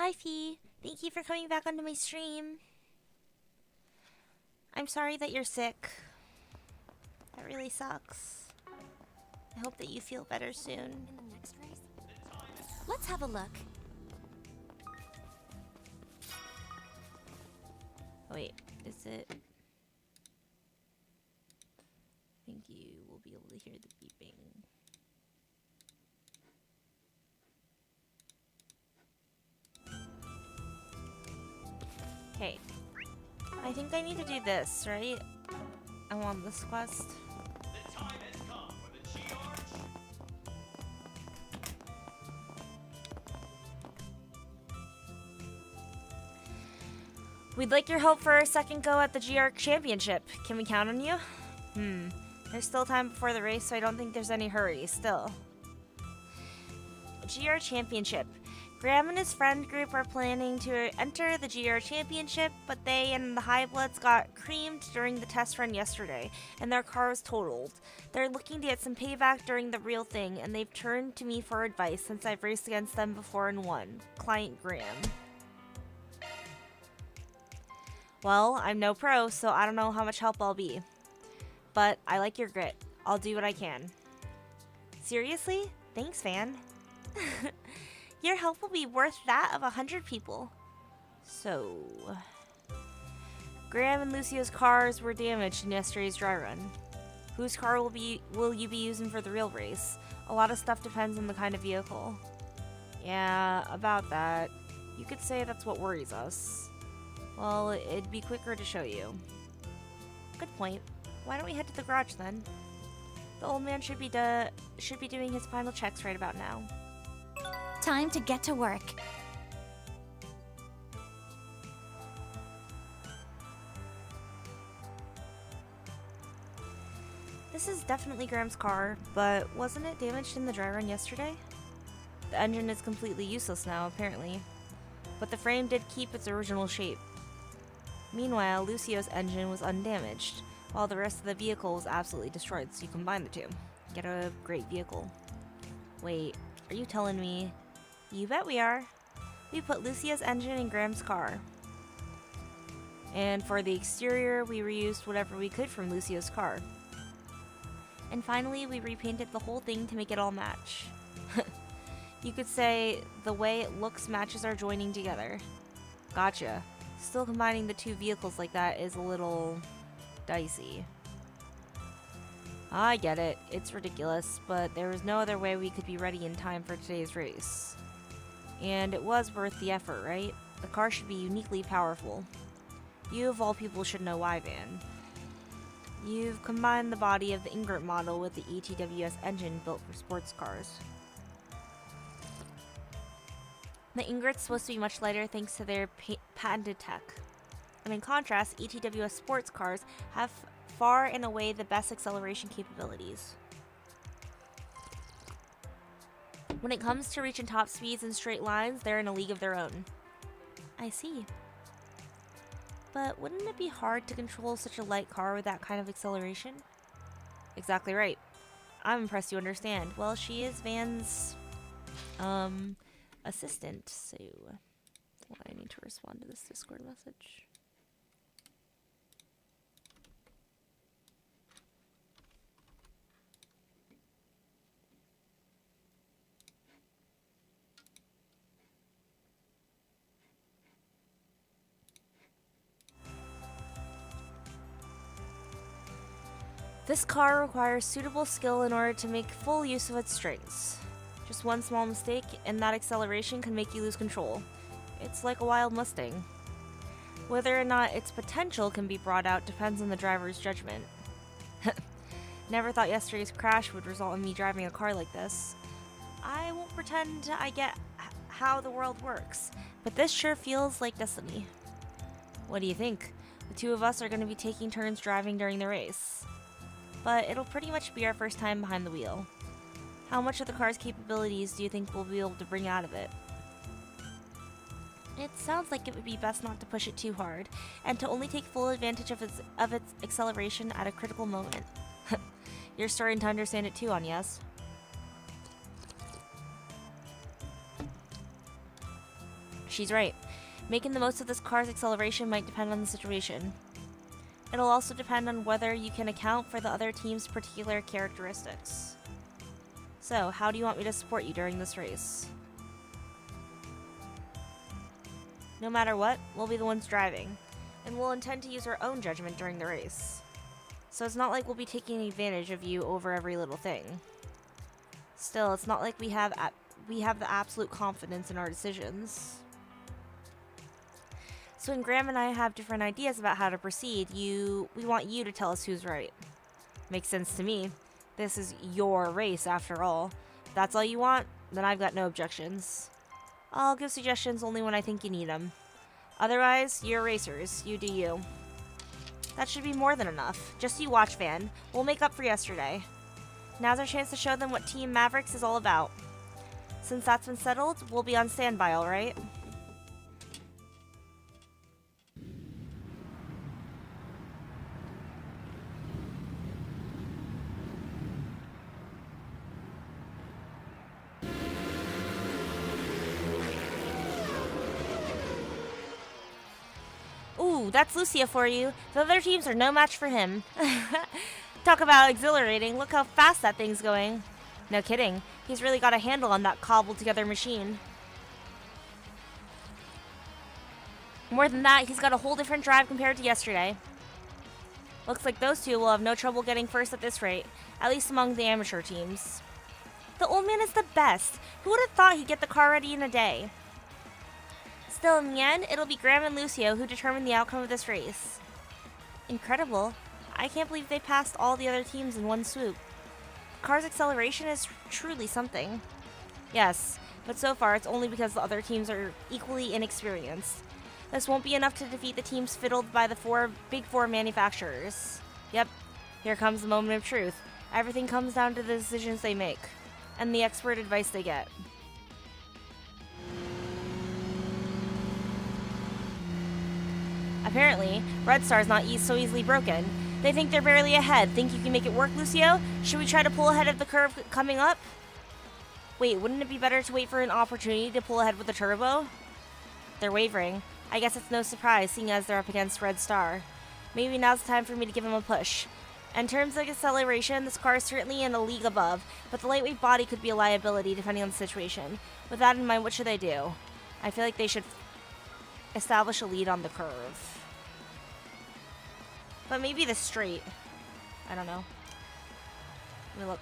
Hi, Fee. Thank you for coming back onto my stream. I'm sorry that you're sick. That really sucks. I hope that you feel better soon. In the next race? Let's have a look. Wait, is it? I think you will be able to hear the beeping. Okay. I think I need to do this, right? I want this quest. The time has come for the GR. We'd like your help for our second go at the GR Championship. Can we count on you? There's still time before the race, so I don't think there's any hurry, still. GR Championship. Graham and his friend group are planning to enter the GR Championship, but they and the Highbloods got creamed during the test run yesterday, and their car was totaled. They're looking to get some payback during the real thing, and they've turned to me for advice since I've raced against them before and won. Client Graham. Well, I'm no pro, so I don't know how much help I'll be. But I like your grit. I'll do what I can. Seriously? Thanks, fan. Your help will be worth that of 100 people. So... Graham and Lucio's cars were damaged in yesterday's dry run. Whose car will you be using for the real race? A lot of stuff depends on the kind of vehicle. Yeah, about that. You could say that's what worries us. Well, it'd be quicker to show you. Good point. Why don't we head to the garage then? The old man should be doing his final checks right about now. Time to get to work. This is definitely Graham's car, but wasn't it damaged in the dry run yesterday? The engine is completely useless now, apparently. But the frame did keep its original shape. Meanwhile, Lucio's engine was undamaged, while the rest of the vehicle was absolutely destroyed, so you combine the two. Get a great vehicle. Wait, are you telling me? You bet we are. We put Lucio's engine in Graham's car. And for the exterior, we reused whatever we could from Lucio's car. And finally, we repainted the whole thing to make it all match. You could say the way it looks matches our joining together. Gotcha. Still combining the two vehicles like that is a little dicey. I get it. It's ridiculous, but there was no other way we could be ready in time for today's race. And it was worth the effort, right? The car should be uniquely powerful. You of all people should know why, Van. You've combined the body of the Ingrid model with the ETWS engine built for sports cars. The Ingrid's supposed to be much lighter thanks to their patented tech. And in contrast, ETWS sports cars have far and away the best acceleration capabilities. When it comes to reaching top speeds in straight lines, they're in a league of their own. I see. But wouldn't it be hard to control such a light car with that kind of acceleration? Exactly right. I'm impressed you understand. Well, she is Van's, assistant, so I need to respond to this Discord message. This car requires suitable skill in order to make full use of its strengths. Just one small mistake, and that acceleration can make you lose control. It's like a wild Mustang. Whether or not its potential can be brought out depends on the driver's judgment. Never thought yesterday's crash would result in me driving a car like this. I won't pretend I get how the world works, but this sure feels like destiny. What do you think? The two of us are going to be taking turns driving during the race. But it'll pretty much be our first time behind the wheel. How much of the car's capabilities do you think we'll be able to bring out of it? It sounds like it would be best not to push it too hard, and to only take full advantage of its acceleration at a critical moment. You're starting to understand it too, Agnes. She's right. Making the most of this car's acceleration might depend on the situation. It'll also depend on whether you can account for the other team's particular characteristics. So, how do you want me to support you during this race? No matter what, we'll be the ones driving, and we'll intend to use our own judgment during the race. So it's not like we'll be taking advantage of you over every little thing. Still, it's not like we have the absolute confidence in our decisions. So when Graham and I have different ideas about how to proceed, we want you to tell us who's right. Makes sense to me. This is your race, after all. If that's all you want, then I've got no objections. I'll give suggestions only when I think you need them. Otherwise, you're racers. You do you. That should be more than enough. Just you watch, Van. We'll make up for yesterday. Now's our chance to show them what Team Mavericks is all about. Since that's been settled, we'll be on standby, all right? Ooh, that's Lucio for you. The other teams are no match for him. Talk about exhilarating. Look how fast that thing's going. No kidding. He's really got a handle on that cobbled together machine. More than that, he's got a whole different drive compared to yesterday. Looks like those two will have no trouble getting first at this rate, at least among the amateur teams. The old man is the best. Who would have thought he'd get the car ready in a day? Still, in the end, it'll be Graham and Lucio who determine the outcome of this race. Incredible. I can't believe they passed all the other teams in one swoop. The car's acceleration is truly something. Yes, but so far it's only because the other teams are equally inexperienced. This won't be enough to defeat the teams fiddled by the big four manufacturers. Yep, here comes the moment of truth. Everything comes down to the decisions they make, and the expert advice they get. Apparently, Red Star's not so easily broken. They think they're barely ahead. Think you can make it work, Lucio? Should we try to pull ahead of the curve coming up? Wait, wouldn't it be better to wait for an opportunity to pull ahead with the turbo? They're wavering. I guess it's no surprise, seeing as they're up against Red Star. Maybe now's the time for me to give them a push. In terms of acceleration, this car is certainly in a league above, but the lightweight body could be a liability depending on the situation. With that in mind, what should they do? I feel like they should establish a lead on the curve. But maybe the straight. I don't know. Let me look.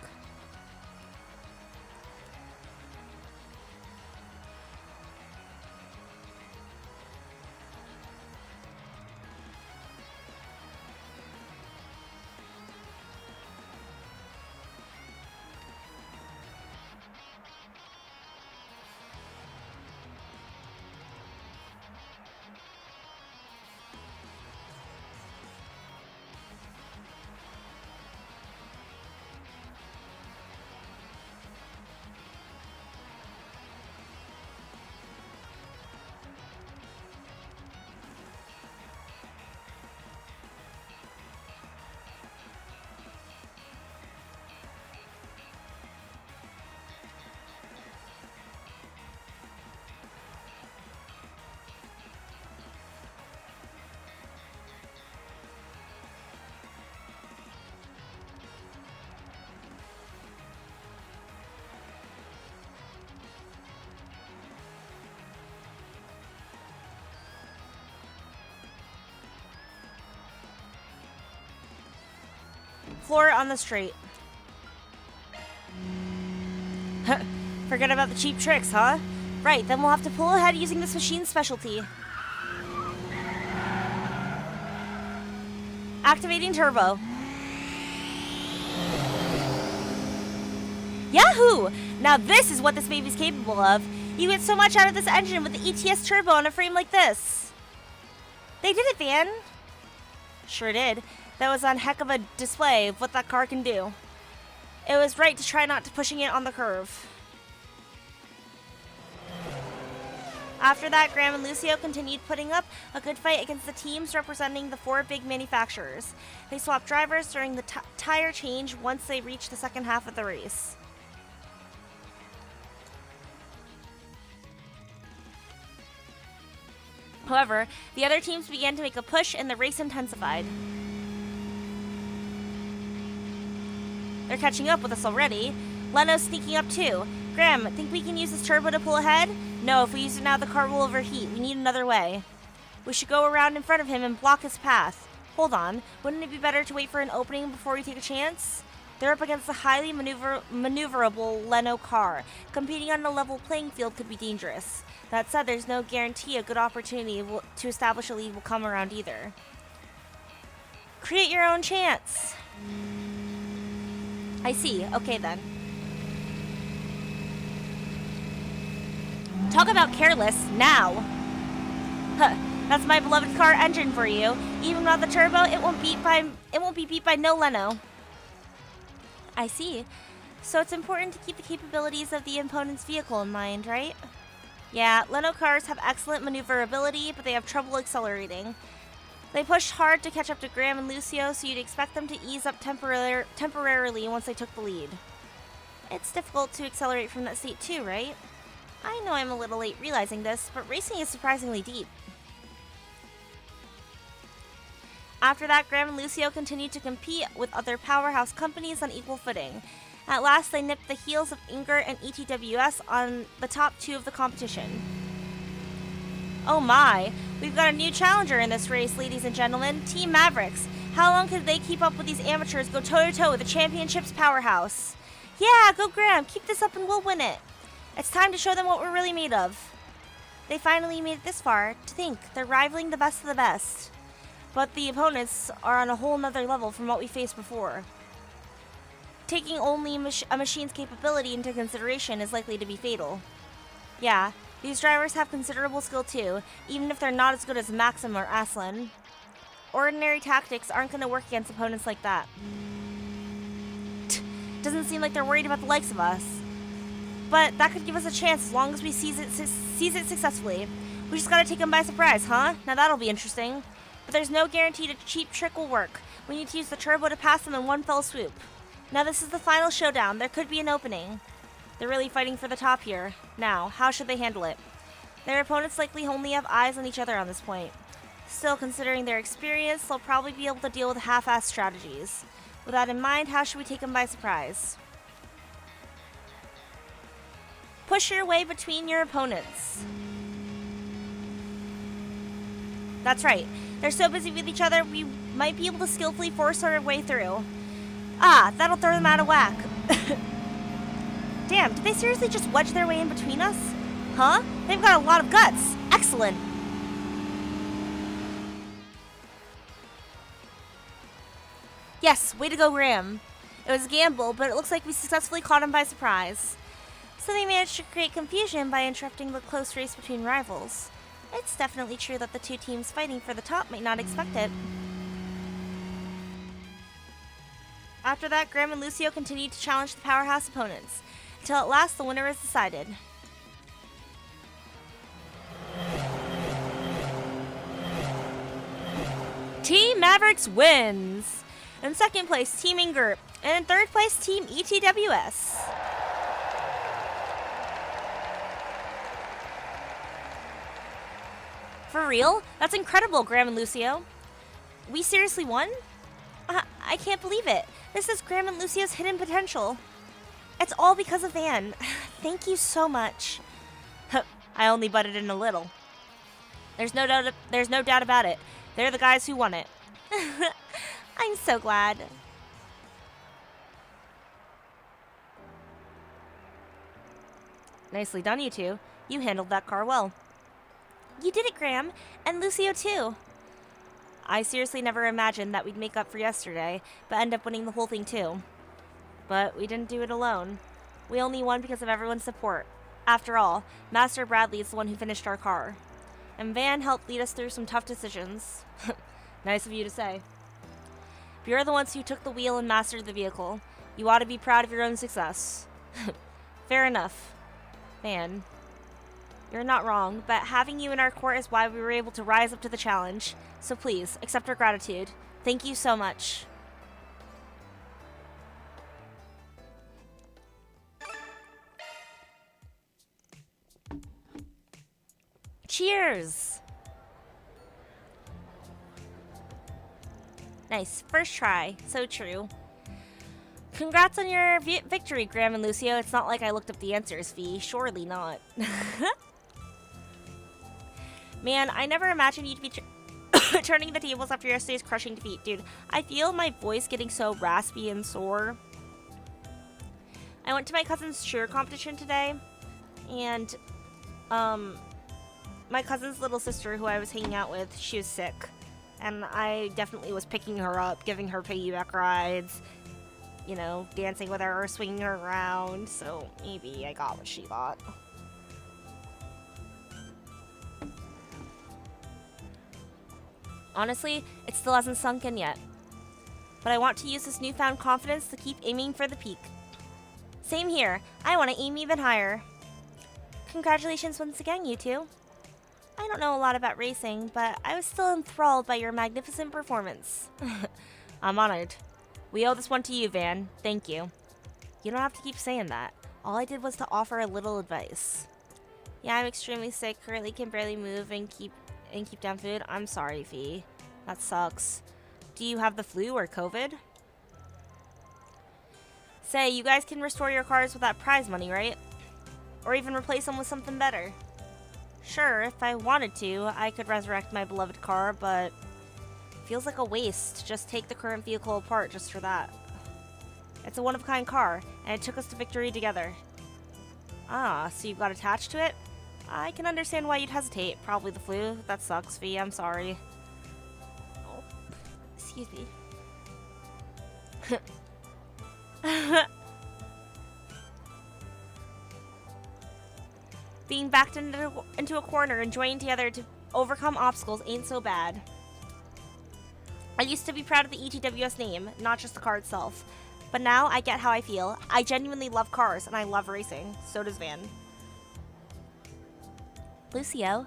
Floor it on the straight. Forget about the cheap tricks, huh? Right, then we'll have to pull ahead using this machine's specialty. Activating turbo. Yahoo! Now this is what this baby's capable of. You get so much out of this engine with the ETS turbo on a frame like this. They did it, Van. Sure did. That was one heck of a display of what that car can do. It was right to try not to pushing it on the curve. After that, Graham and Lucio continued putting up a good fight against the teams representing the four big manufacturers. They swapped drivers during the tire change once they reached the second half of the race. However, the other teams began to make a push and the race intensified. They're catching up with us already. Leno's sneaking up too. Graham, think we can use this turbo to pull ahead? No, if we use it now, the car will overheat. We need another way. We should go around in front of him and block his path. Hold on, wouldn't it be better to wait for an opening before we take a chance? They're up against a highly maneuverable Leno car. Competing on a level playing field could be dangerous. That said, there's no guarantee a good opportunity to establish a lead will come around either. Create your own chance. I see. Okay then. Talk about careless. Now. Huh. That's my beloved car engine for you. Even without the turbo, it won't be beat by no Leno. I see. So it's important to keep the capabilities of the opponent's vehicle in mind, right? Yeah, Leno cars have excellent maneuverability, but they have trouble accelerating. They pushed hard to catch up to Graham and Lucio, so you'd expect them to ease up temporarily once they took the lead. It's difficult to accelerate from that seat too, right? I know I'm a little late realizing this, but racing is surprisingly deep. After that, Graham and Lucio continued to compete with other powerhouse companies on equal footing. At last, they nipped the heels of Inger and ETWS on the top two of the competition. Oh my, we've got a new challenger in this race, ladies and gentlemen, Team Mavericks. How long could they keep up with these amateurs go toe-to-toe with the championship's powerhouse? Yeah, go Graham, keep this up and we'll win it. It's time to show them what we're really made of. They finally made it this far. To think, they're rivaling the best of the best. But the opponents are on a whole nother level from what we faced before. Taking only a machine's capability into consideration is likely to be fatal. Yeah, these drivers have considerable skill too, even if they're not as good as Maxim or Aslan. Ordinary tactics aren't going to work against opponents like that. Doesn't seem like they're worried about the likes of us. But that could give us a chance as long as we seize it successfully. We just gotta take them by surprise, huh? Now that'll be interesting. But there's no guarantee a cheap trick will work. We need to use the turbo to pass them in one fell swoop. Now this is the final showdown. There could be an opening. They're really fighting for the top here. Now, how should they handle it? Their opponents likely only have eyes on each other on this point. Still, considering their experience, they'll probably be able to deal with half-assed strategies. With that in mind, how should we take them by surprise? Push your way between your opponents. That's right. They're so busy with each other, we might be able to skillfully force our way through. Ah, that'll throw them out of whack. Damn, did they seriously just wedge their way in between us? Huh? They've got a lot of guts. Excellent. Yes, way to go, Graham. It was a gamble, but it looks like we successfully caught him by surprise. So they managed to create confusion by interrupting the close race between rivals. It's definitely true that the two teams fighting for the top might not expect it. After that, Graham and Lucio continued to challenge the powerhouse opponents, until at last the winner was decided. Team Mavericks wins! In second place, Team Inger, and in third place, Team ETWS. For real? That's incredible, Graham and Lucio. We seriously won? I can't believe it. This is Graham and Lucio's hidden potential. It's all because of Van. Thank you so much. I only butted in a little. There's no doubt about it. They're the guys who won it. I'm so glad. Nicely done, you two. You handled that car well. You did it, Graham, and Lucio too. I seriously never imagined that we'd make up for yesterday, but end up winning the whole thing too. But we didn't do it alone. We only won because of everyone's support. After all, Master Bradley is the one who finished our car. And Van helped lead us through some tough decisions. Nice of you to say. But you're the ones who took the wheel and mastered the vehicle. You ought to be proud of your own success. Fair enough. Van. You're not wrong, but having you in our court is why we were able to rise up to the challenge. So please, accept our gratitude. Thank you so much. Cheers! Nice. First try. So true. Congrats on your victory, Graham and Lucio. It's not like I looked up the answers, V. Surely not. Man, I never imagined you'd be turning the tables after yesterday's crushing defeat, dude. I feel my voice getting so raspy and sore. I went to my cousin's cheer competition today, and my cousin's little sister, who I was hanging out with, she was sick, and I definitely was picking her up, giving her piggyback rides, you know, dancing with her, swinging her around, so maybe I got what she got. Honestly, it still hasn't sunk in yet. But I want to use this newfound confidence to keep aiming for the peak. Same here. I want to aim even higher. Congratulations once again, you two. I don't know a lot about racing, but I was still enthralled by your magnificent performance. I'm honored. We owe this one to you, Van. Thank you. You don't have to keep saying that. All I did was to offer a little advice. Yeah, I'm extremely sick. Currently can barely move and keep down food. I'm sorry, Fee. That sucks. Do you have the flu or COVID? Say, you guys can restore your cars with that prize money, right? Or even replace them with something better. Sure, if I wanted to, I could resurrect my beloved car, but feels like a waste to just take the current vehicle apart just for that. It's a one-of-a-kind car, and it took us to victory together. Ah, so you got attached to it? I can understand why you'd hesitate. Probably the flu. That sucks, V. I'm sorry. Oh, excuse me. Being backed into a corner and joining together to overcome obstacles ain't so bad. I used to be proud of the ETWS name, not just the car itself. But now I get how I feel. I genuinely love cars, and I love racing. So does Van. Lucio.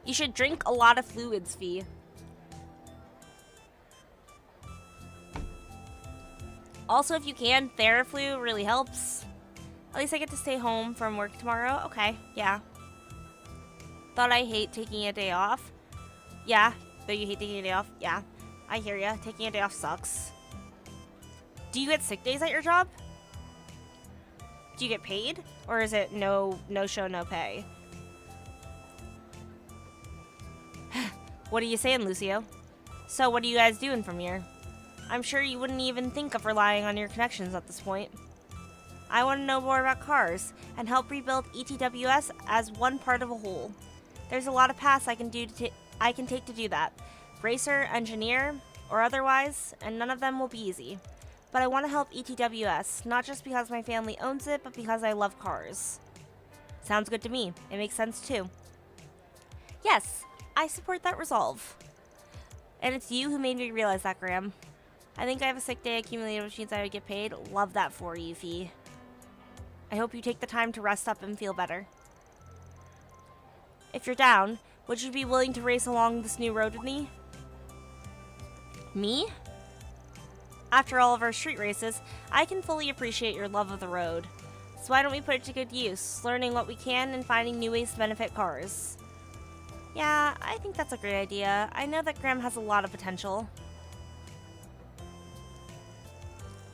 You should drink a lot of fluids, Fee. Also, if you can, Theraflu really helps. At least I get to stay home from work tomorrow. Okay, yeah. Thought I hate taking a day off. Yeah, though you hate taking a day off. Yeah, I hear ya. Taking a day off sucks. Do you get sick days at your job? Do you get paid? Or is it no show, no pay? What are you saying, Lucio? So what are you guys doing from here? I'm sure you wouldn't even think of relying on your connections at this point. I want to know more about cars and help rebuild ETWS as one part of a whole. There's a lot of paths I can take to do that. Racer, engineer, or otherwise, and none of them will be easy. But I want to help ETWS, not just because my family owns it, but because I love cars. Sounds good to me. It makes sense too. Yes, I support that resolve. And it's you who made me realize that, Graham. I think I have a sick day accumulated, which means I would get paid. Love that for you, Fee. I hope you take the time to rest up and feel better. If you're down, would you be willing to race along this new road with me? Me? After all of our street races, I can fully appreciate your love of the road. So why don't we put it to good use, learning what we can and finding new ways to benefit cars? Yeah, I think that's a great idea. I know that Graham has a lot of potential.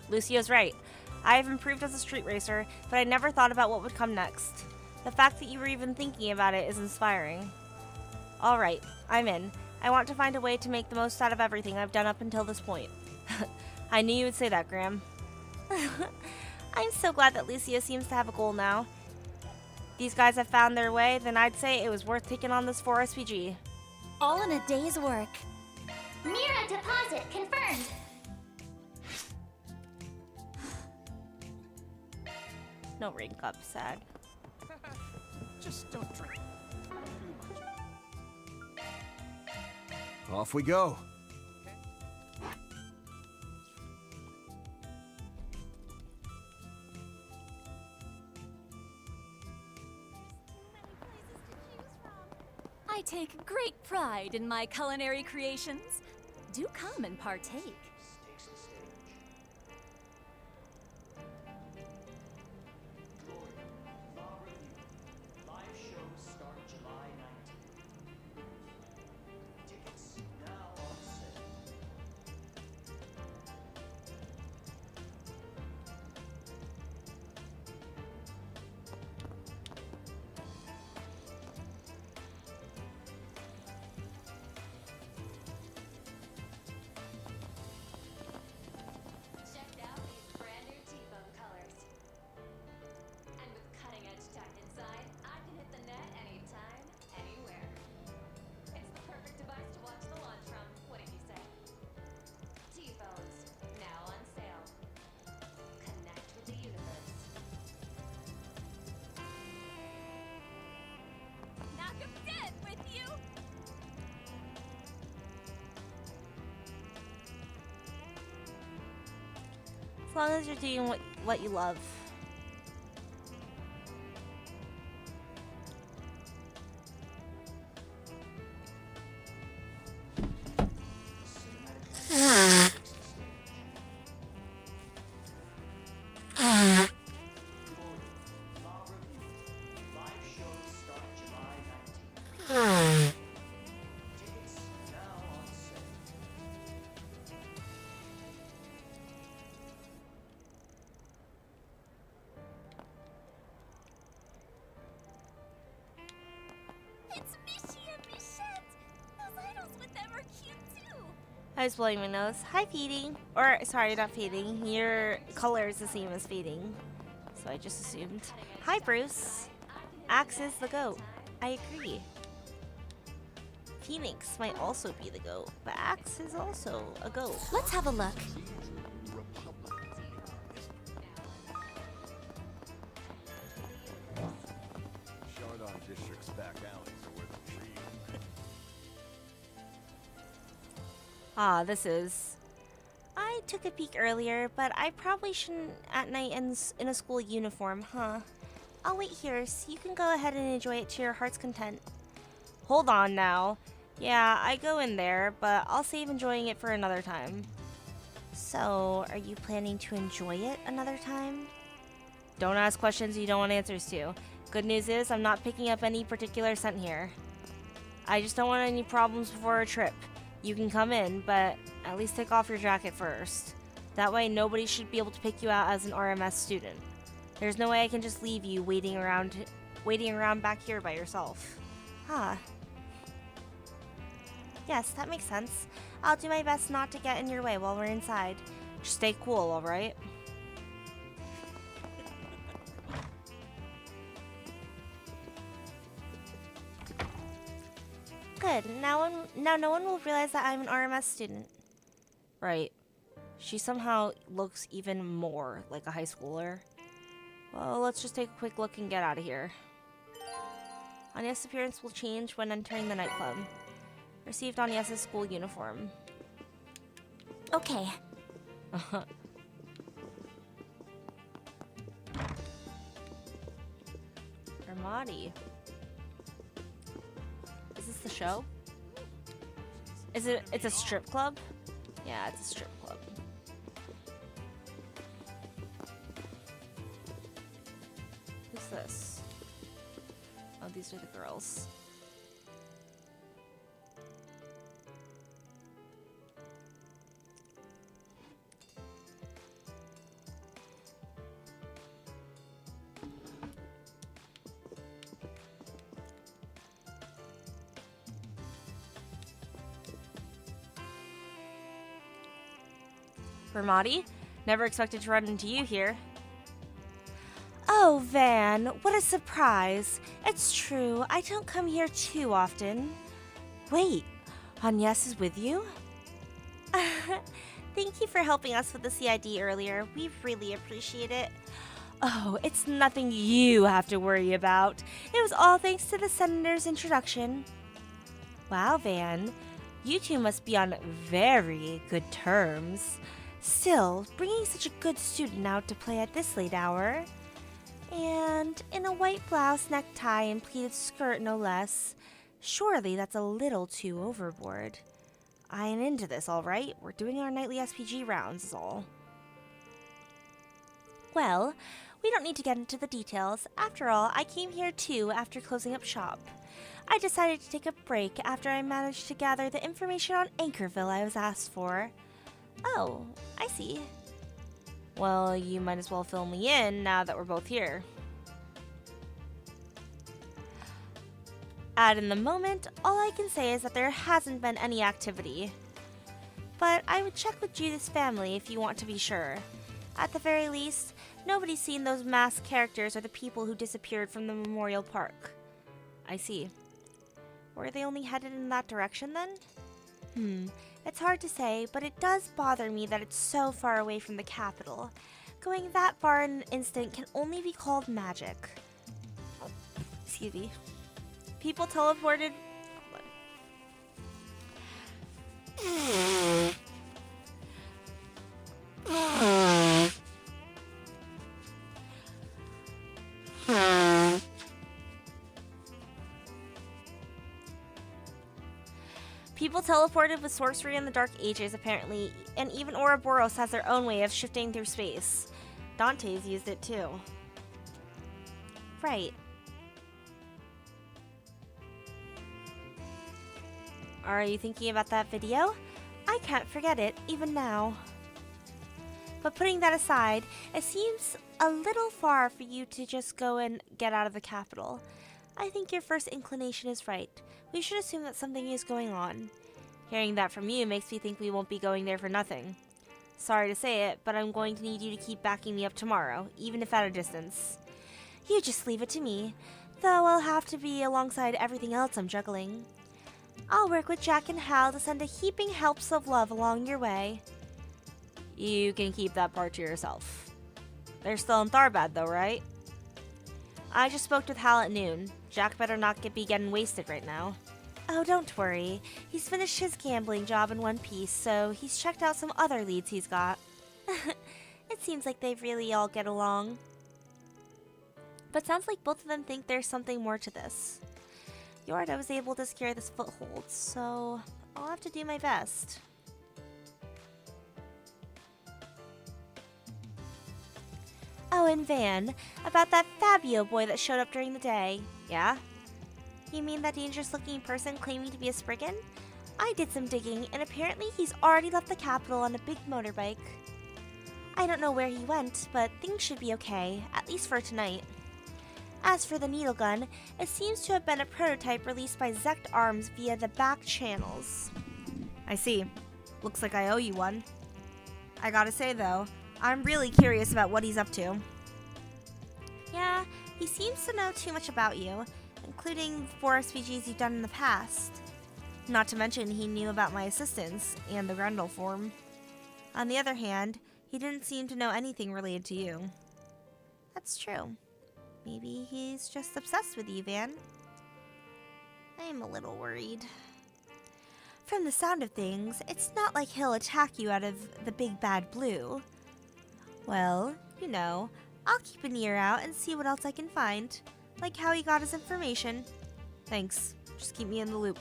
Lucio's right. I have improved as a street racer, but I never thought about what would come next. The fact that you were even thinking about it is inspiring. Alright, I'm in. I want to find a way to make the most out of everything I've done up until this point. I knew you would say that, Graham. I'm so glad that Lucio seems to have a goal now. These guys have found their way, then I'd say it was worth taking on this 4SPG. All in a day's work. Mira deposit confirmed. No ring cup, sad. Just don't drink too much. Off we go. I take great pride in my culinary creations. Do come and partake. Live shows start July 19th. Tickets now on sale. As long as you're doing what you love. Law Review. Live shows start July 19th. Tickets now on sale. It's Michi and Michette! Those idols with them are cute too! I was blowing my nose. Hi, Feeding. Or, sorry, not Feeding. Your color is the same as Feeding. So I just assumed. Hi, Bruce. Axe is the goat. I agree. Phoenix might also be the goat, but Axe is also a goat. Let's have a look. Chardon District's back alleys are where the trees. Ah, this is. I took a peek earlier, but I probably shouldn't at night in a school uniform, huh? I'll wait here, so you can go ahead and enjoy it to your heart's content. Hold on now. Yeah, I go in there, but I'll save enjoying it for another time. So, are you planning to enjoy it another time? Don't ask questions you don't want answers to. Good news is, I'm not picking up any particular scent here. I just don't want any problems before our trip. You can come in, but at least take off your jacket first. That way nobody should be able to pick you out as an RMS student. There's no way I can just leave you waiting around back here by yourself. Huh. Yes, that makes sense. I'll do my best not to get in your way while we're inside. Just stay cool, alright? Good. Now no one will realize that I'm an RMS student. Right. She somehow looks even more like a high schooler. Well, let's just take a quick look and get out of here. Anya's appearance will change when entering the nightclub. Received Anya's school uniform. Okay. Ramadi. Is this the show? It's a strip club? Yeah, it's a strip club. Who's this? Oh, these are the girls. Ramadi? Never expected to run into you here. Oh, Van, what a surprise. It's true, I don't come here too often. Wait, Agnes is with you? Thank you for helping us with the CID earlier. We really appreciate it. Oh, it's nothing you have to worry about. It was all thanks to the Senator's introduction. Wow, Van, you two must be on very good terms. Still, bringing such a good student out to play at this late hour. And in a white blouse, necktie, and pleated skirt, no less. Surely that's a little too overboard. I ain't into this, alright? We're doing our nightly SPG rounds, is all. Well, we don't need to get into the details. After all, I came here too after closing up shop. I decided to take a break after I managed to gather the information on Anchorville I was asked for. Oh, I see. Well, you might as well fill me in now that we're both here. At in the moment, all I can say is that there hasn't been any activity. But I would check with Judith's family if you want to be sure. At the very least, nobody's seen those masked characters or the people who disappeared from the Memorial Park. I see. Were they only headed in that direction then? It's hard to say, but it does bother me that it's so far away from the capital. Going that far in an instant can only be called magic. Excuse me. People teleported... People teleported with sorcery in the Dark Ages, apparently, and even Ouroboros has their own way of shifting through space. Dante's used it too. Right. Are you thinking about that video? I can't forget it, even now. But putting that aside, it seems a little far for you to just go and get out of the capital. I think your first inclination is right. We should assume that something is going on. Hearing that from you makes me think we won't be going there for nothing. Sorry to say it, but I'm going to need you to keep backing me up tomorrow, even if at a distance. You just leave it to me, though I'll have to be alongside everything else I'm juggling. I'll work with Jack and Hal to send a heaping helps of love along your way. You can keep that part to yourself. They're still in Tharbad though, right? I just spoke with Hal at noon. Jack better not be getting wasted right now. Oh, don't worry. He's finished his gambling job in one piece, so he's checked out some other leads he's got. It seems like they really all get along. But sounds like both of them think there's something more to this. Yorda was able to secure this foothold, so I'll have to do my best. Oh, and Van, about that Fabio boy that showed up during the day. Yeah? You mean that dangerous-looking person claiming to be a Spriggan? I did some digging, and apparently he's already left the capital on a big motorbike. I don't know where he went, but things should be okay, at least for tonight. As for the needle gun, it seems to have been a prototype released by Zect Arms via the back channels. I see. Looks like I owe you one. I gotta say though, I'm really curious about what he's up to. Yeah, he seems to know too much about you, including 4 SVGs you've done in the past. Not to mention he knew about my assistance and the Grendel form. On the other hand, he didn't seem to know anything related to you. That's true. Maybe he's just obsessed with you, Van. I'm a little worried. From the sound of things, it's not like he'll attack you out of the big bad blue. Well, you know, I'll keep an ear out and see what else I can find. Like how he got his information. Thanks. Just keep me in the loop.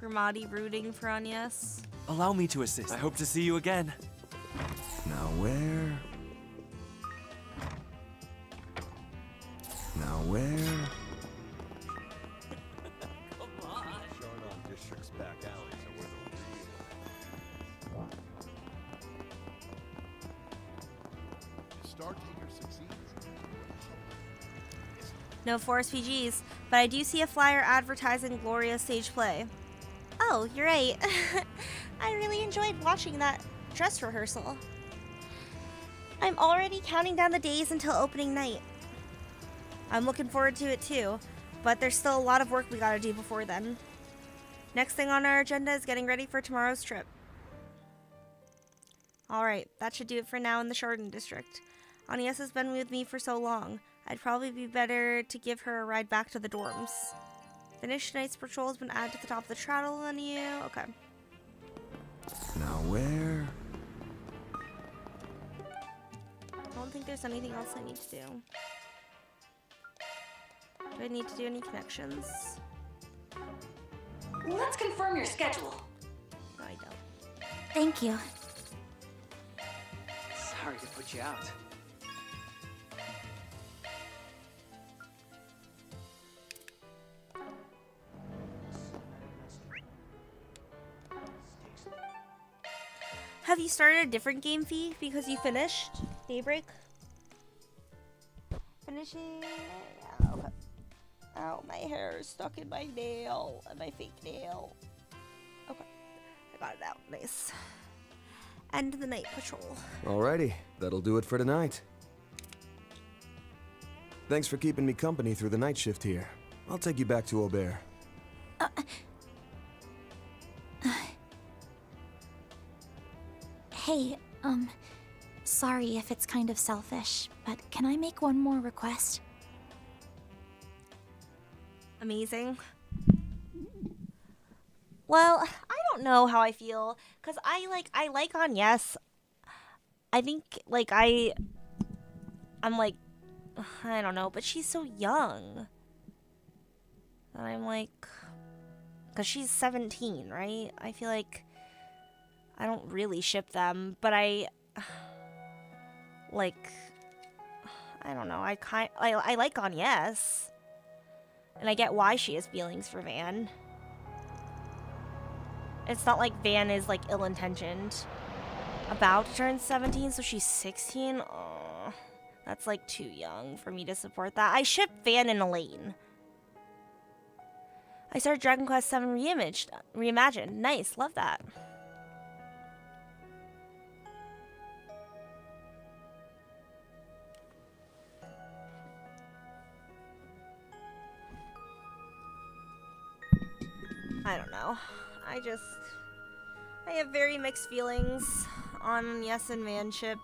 Grimati rooting for Agnes. Allow me to assist. I hope to see you again. Now where? Now where? Come on. Shardon District's back alleys are where the real Star Taker succeeds. No Forest PGs, but I do see a flyer advertising Gloria's stage play. Oh, you're right. I really enjoyed watching that dress rehearsal. I'm already counting down the days until opening night. I'm looking forward to it too, but there's still a lot of work we gotta do before then. Next thing on our agenda is getting ready for tomorrow's trip. Alright, that should do it for now in the Shardon district. Agnes has been with me for so long. I'd probably be better to give her a ride back to the dorms. Finished tonight's patrol has been added to the top of the travel menu. Okay. Now where? I don't think there's anything else I need to do. Do I need to do any connections? Let's confirm your schedule. No, I don't. Thank you. Sorry to put you out. Have you started a different game fee because you finished Daybreak? Finishing. Yeah, okay. Ow, my hair is stuck in my nail, and my fake nail. Okay, I got it out. Nice. End the night patrol. Alrighty, that'll do it for tonight. Thanks for keeping me company through the night shift here. I'll take you back to Aubert. Hey, sorry if it's kind of selfish, but can I make one more request? Amazing. Well, I don't know how I feel, cause I like Agnes. I think I'm like, I don't know, but she's so young. And I'm like, cause she's 17, right? I feel like I don't really ship them, but I don't know. I like Agnes, and I get why she has feelings for Van. It's not like Van is like ill-intentioned. About to turn 17, so she's 16. Oh, that's like too young for me to support that. I ship Van and Elaine. I started Dragon Quest VII Reimagined. Nice, love that. I don't know. I have very mixed feelings on Yes and Manship.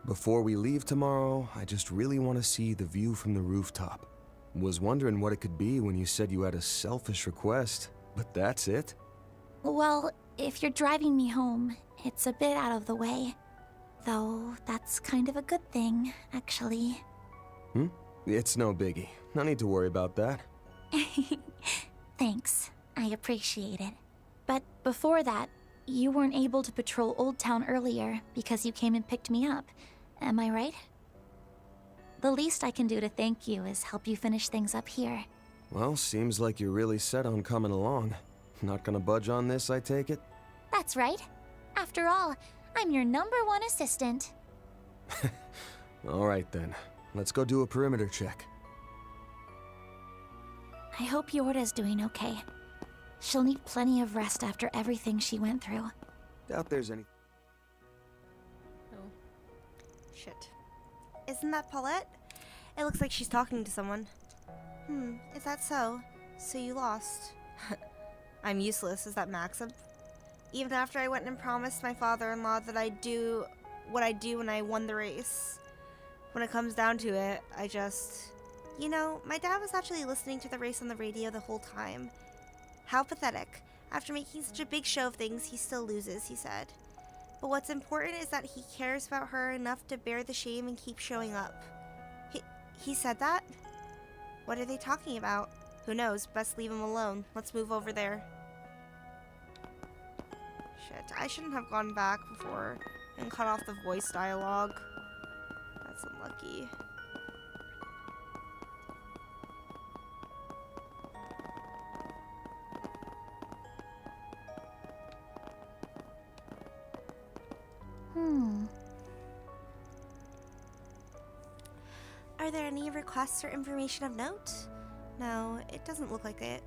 Before we leave tomorrow, I just really want to see the view from the rooftop. Was wondering what it could be when you said you had a selfish request, but that's it? Well, if you're driving me home, it's a bit out of the way. Though, that's kind of a good thing, actually. It's no biggie. No need to worry about that. Thanks. I appreciate it. But before that, you weren't able to patrol Old Town earlier because you came and picked me up. Am I right? The least I can do to thank you is help you finish things up here. Well, seems like you're really set on coming along. Not gonna budge on this, I take it? That's right. After all, I'm your #1 assistant. Alright then. Let's go do a perimeter check. I hope Yorda's doing okay. She'll need plenty of rest after everything she went through. Doubt there's any... Oh. Shit. Isn't that Paulette? It looks like she's talking to someone. Is that so? So you lost. I'm useless, is that Maxim? Even after I went and promised my father-in-law that I'd do what I do when I won the race. When it comes down to it, I just... You know, my dad was actually listening to the race on the radio the whole time. How pathetic. After making such a big show of things, he still loses, he said. But what's important is that he cares about her enough to bear the shame and keep showing up. He said that? What are they talking about? Who knows? Best leave him alone. Let's move over there. Shit, I shouldn't have gone back before and cut off the voice dialogue. That's unlucky. Are there any requests or information of note? No, it doesn't look like it.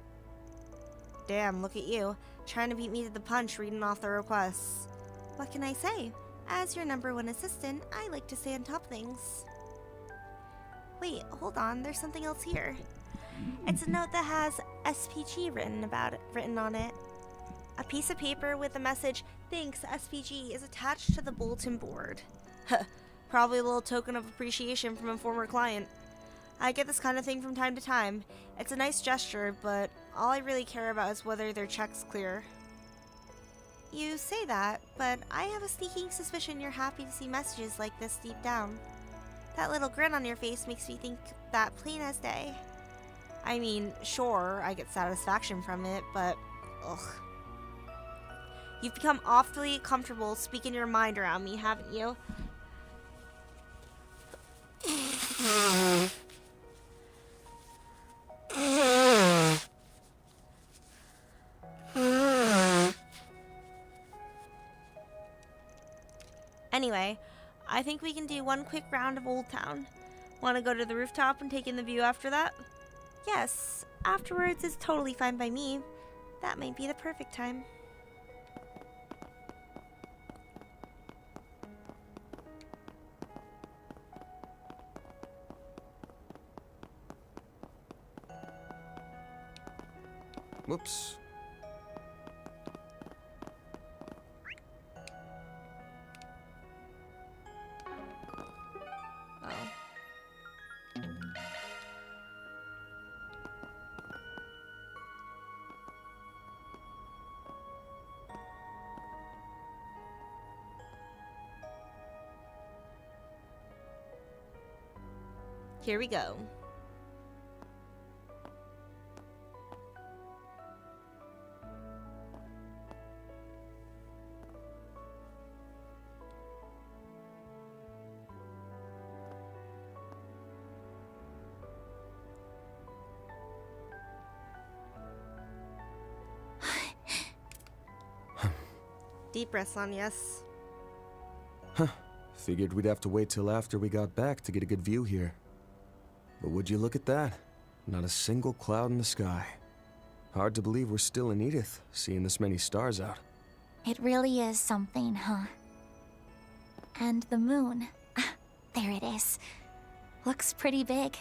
Damn, look at you. Trying to beat me to the punch reading off the requests. What can I say? As your #1 assistant, I like to stay on top of things. Wait, hold on, there's something else here. It's a note that has SPG written on it. A piece of paper with the message, "Thanks, SPG," is attached to the bulletin board. Probably a little token of appreciation from a former client. I get this kind of thing from time to time. It's a nice gesture, but all I really care about is whether their check's clear. You say that, but I have a sneaking suspicion you're happy to see messages like this deep down. That little grin on your face makes me think that plain as day. I mean, sure, I get satisfaction from it, but ugh. You've become awfully comfortable speaking your mind around me, haven't you? Anyway, I think we can do one quick round of Old Town. Want to go to the rooftop and take in the view after that? Yes, afterwards is totally fine by me. That might be the perfect time. Whoops. Oh. Here we go. Deep breath, Son, yes. Figured we'd have to wait till after we got back to get a good view here. But would you look at that? Not a single cloud in the sky. Hard to believe we're still in Edith, seeing this many stars out. It really is something, huh? And the moon. There it is. Looks pretty big.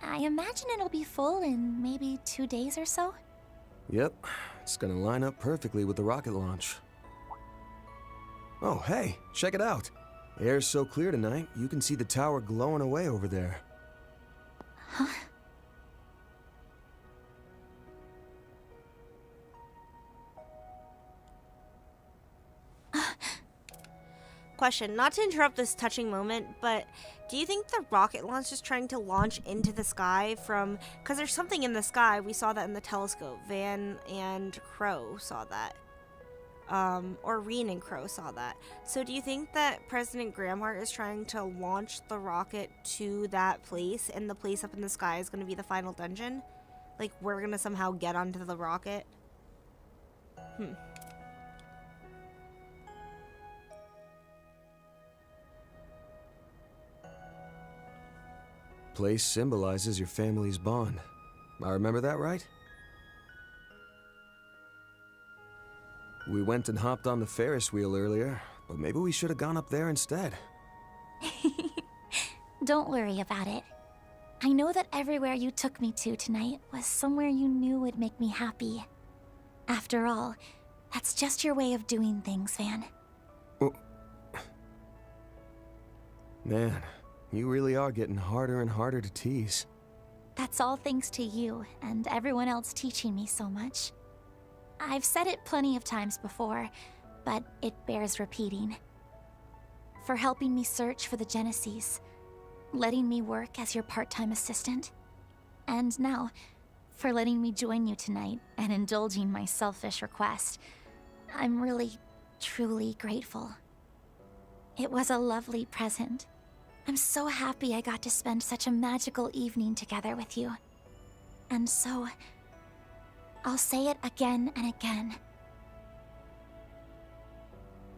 I imagine it'll be full in maybe 2 days or so? Yep, it's gonna line up perfectly with the rocket launch. Oh, hey, check it out. Air's so clear tonight, you can see the tower glowing away over there. Huh? Question, not to interrupt this touching moment, but do you think the rocket launch is trying to launch into the sky from... Because there's something in the sky, we saw that in the telescope. Van and Crow saw that. Or Reen and Crow saw that. So do you think that President Gramhart is trying to launch the rocket to that place, and the place up in the sky is going to be the final dungeon? Like, we're going to somehow get onto the rocket? Place symbolizes your family's bond. I remember that right? We went and hopped on the Ferris wheel earlier, but maybe we should have gone up there instead. Don't worry about it. I know that everywhere you took me to tonight was somewhere you knew would make me happy. After all, that's just your way of doing things, Van. Oh. Man, you really are getting harder and harder to tease. That's all thanks to you and everyone else teaching me so much. I've said it plenty of times before, but it bears repeating. For helping me search for the Genesis, letting me work as your part-time assistant, and now, for letting me join you tonight and indulging my selfish request. I'm really, truly grateful. It was a lovely present. I'm so happy I got to spend such a magical evening together with you. And so, I'll say it again and again.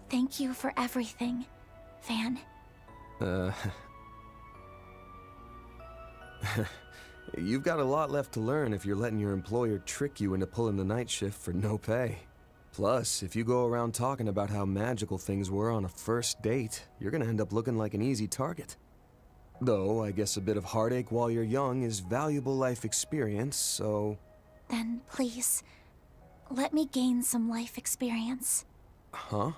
Thank you for everything, Van. You've got a lot left to learn if you're letting your employer trick you into pulling the night shift for no pay. Plus, if you go around talking about how magical things were on a first date, you're gonna end up looking like an easy target. Though, I guess a bit of heartache while you're young is valuable life experience, so... Then please, let me gain some life experience. Huh?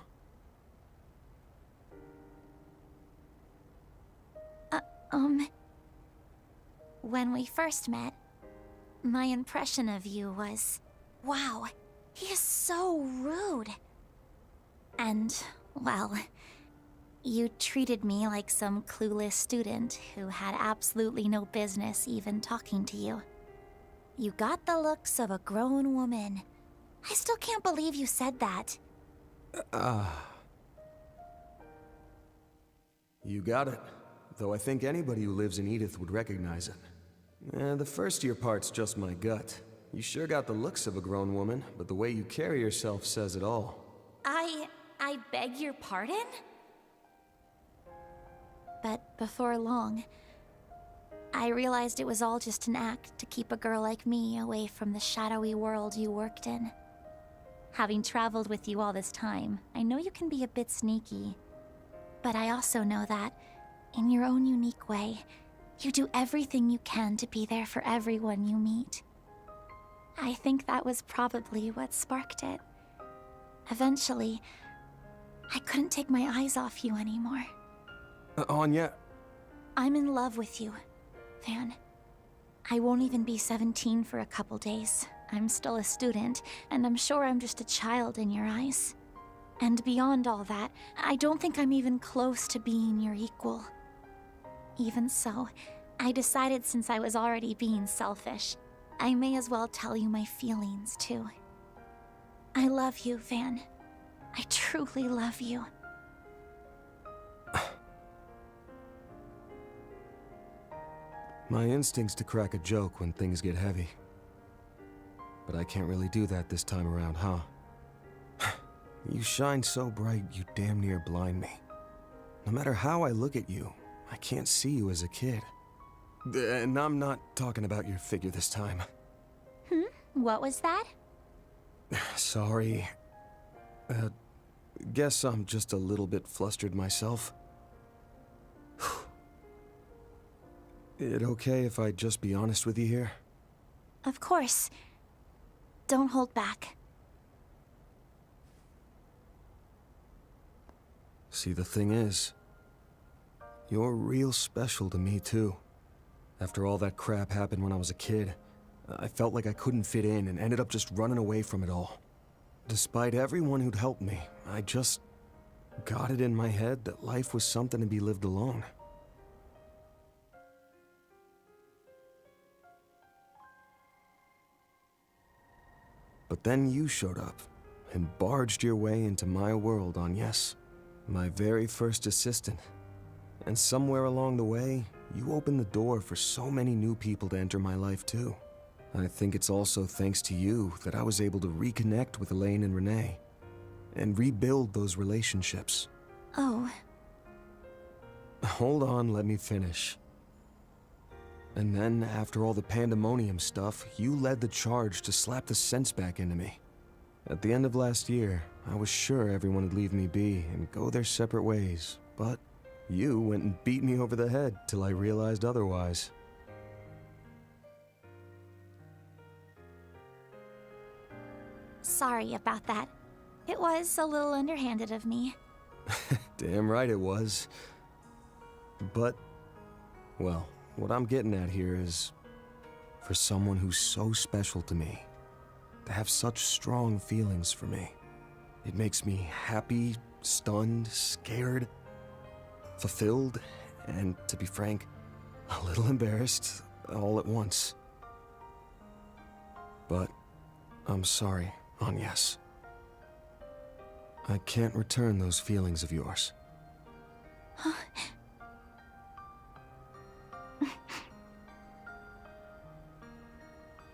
When we first met, my impression of you was, wow, he is so rude. And, well, you treated me like some clueless student who had absolutely no business even talking to you. You got the looks of a grown woman. I still can't believe you said that. You got it. Though I think anybody who lives in Edith would recognize it. The first year part's just my gut. You sure got the looks of a grown woman, but the way you carry yourself says it all. I beg your pardon? But before long, I realized it was all just an act to keep a girl like me away from the shadowy world you worked in. Having traveled with you all this time, I know you can be a bit sneaky. But I also know that, in your own unique way, you do everything you can to be there for everyone you meet. I think that was probably what sparked it. Eventually, I couldn't take my eyes off you anymore. Anya, I'm in love with you, Van. I won't even be 17 for a couple days. I'm still a student, and I'm sure I'm just a child in your eyes. And beyond all that, I don't think I'm even close to being your equal. Even so, I decided since I was already being selfish, I may as well tell you my feelings, too. I love you, Van. I truly love you. my instinct's to crack a joke when things get heavy. But I can't really do that this time around, huh? You shine so bright, you damn near blind me. No matter how I look at you, I can't see you as a kid. And I'm not talking about your figure this time. What was that? Sorry. Guess I'm just a little bit flustered myself. It okay if I just be honest with you here? Of course. Don't hold back. See, the thing is, you're real special to me, too. After all that crap happened when I was a kid, I felt like I couldn't fit in and ended up just running away from it all. Despite everyone who'd helped me, I just got it in my head that life was something to be lived alone. But then you showed up and barged your way into my world on Yes, my very first assistant. And somewhere along the way, you opened the door for so many new people to enter my life too. I think it's also thanks to you that I was able to reconnect with Elaine and Renee and rebuild those relationships. Oh, Hold on, let me finish. And then, after all the pandemonium stuff, you led the charge to slap the sense back into me. At the end of last year, I was sure everyone would leave me be and go their separate ways, but you went and beat me over the head till I realized otherwise. sorry about that. It was a little underhanded of me. Damn right it was. But, well, what I'm getting at here is, for someone who's so special to me, to have such strong feelings for me, it makes me happy, stunned, scared, fulfilled, and, to be frank, a little embarrassed all at once. But I'm sorry, Agnes. I can't return those feelings of yours.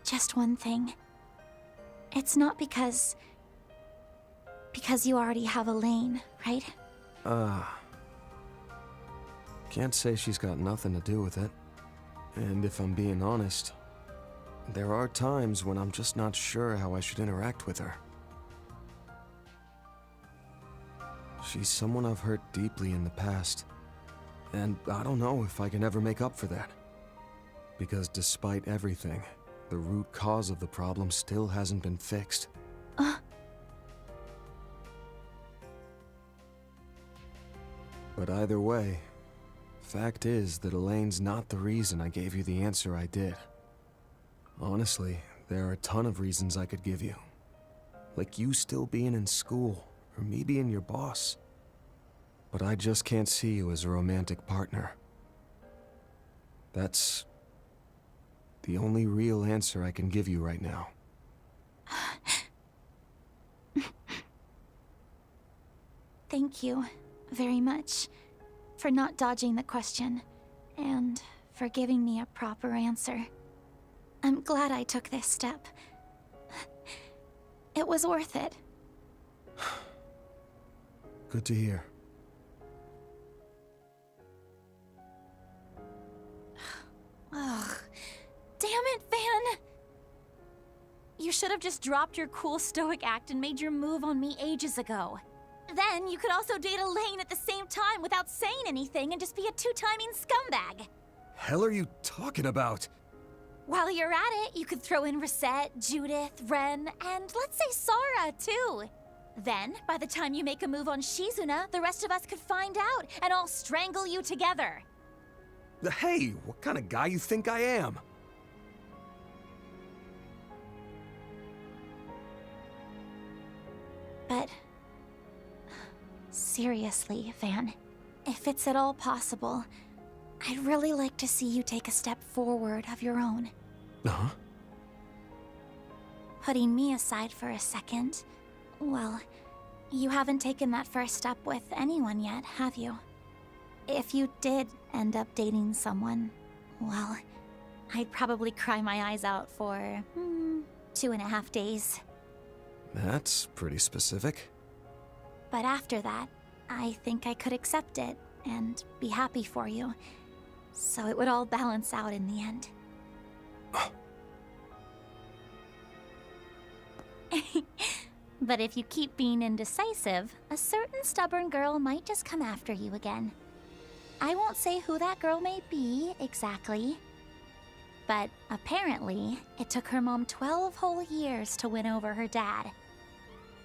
Just one thing. It's not because you already have Elaine, right? Can't say she's got nothing to do with it. And if I'm being honest, there are times when I'm just not sure how I should interact with her. She's someone I've hurt deeply in the past, and I don't know if I can ever make up for that. Because despite everything, the root cause of the problem still hasn't been fixed. But either way, fact is that Elaine's not the reason I gave you the answer I did. Honestly, there are a ton of reasons I could give you. Like you still being in school, or me being your boss. But I just can't see you as a romantic partner. That's the only real answer I can give you right now. Thank you very much for not dodging the question and for giving me a proper answer. I'm glad I took this step. It was worth it. Good to hear. Ugh. Damn it, Van! You should have just dropped your cool stoic act and made your move on me ages ago. Then you could also date Elaine at the same time without saying anything and just be a two-timing scumbag. Hell are you talking about? While you're at it, you could throw in Reset, Judith, Ren, and let's say Sara, too. Then, by the time you make a move on Shizuna, the rest of us could find out and all strangle you together. Hey, what kind of guy you think I am? But seriously, Van, if it's at all possible, I'd really like to see you take a step forward of your own. Huh? Putting me aside for a second, well, you haven't taken that first step with anyone yet, have you? If you did end up dating someone, well, I'd probably cry my eyes out for 2.5 days. That's pretty specific. But after that, I think I could accept it and be happy for you. So it would all balance out in the end. But if you keep being indecisive, a certain stubborn girl might just come after you again. I won't say who that girl may be exactly, but apparently it took her mom 12 whole years to win over her dad.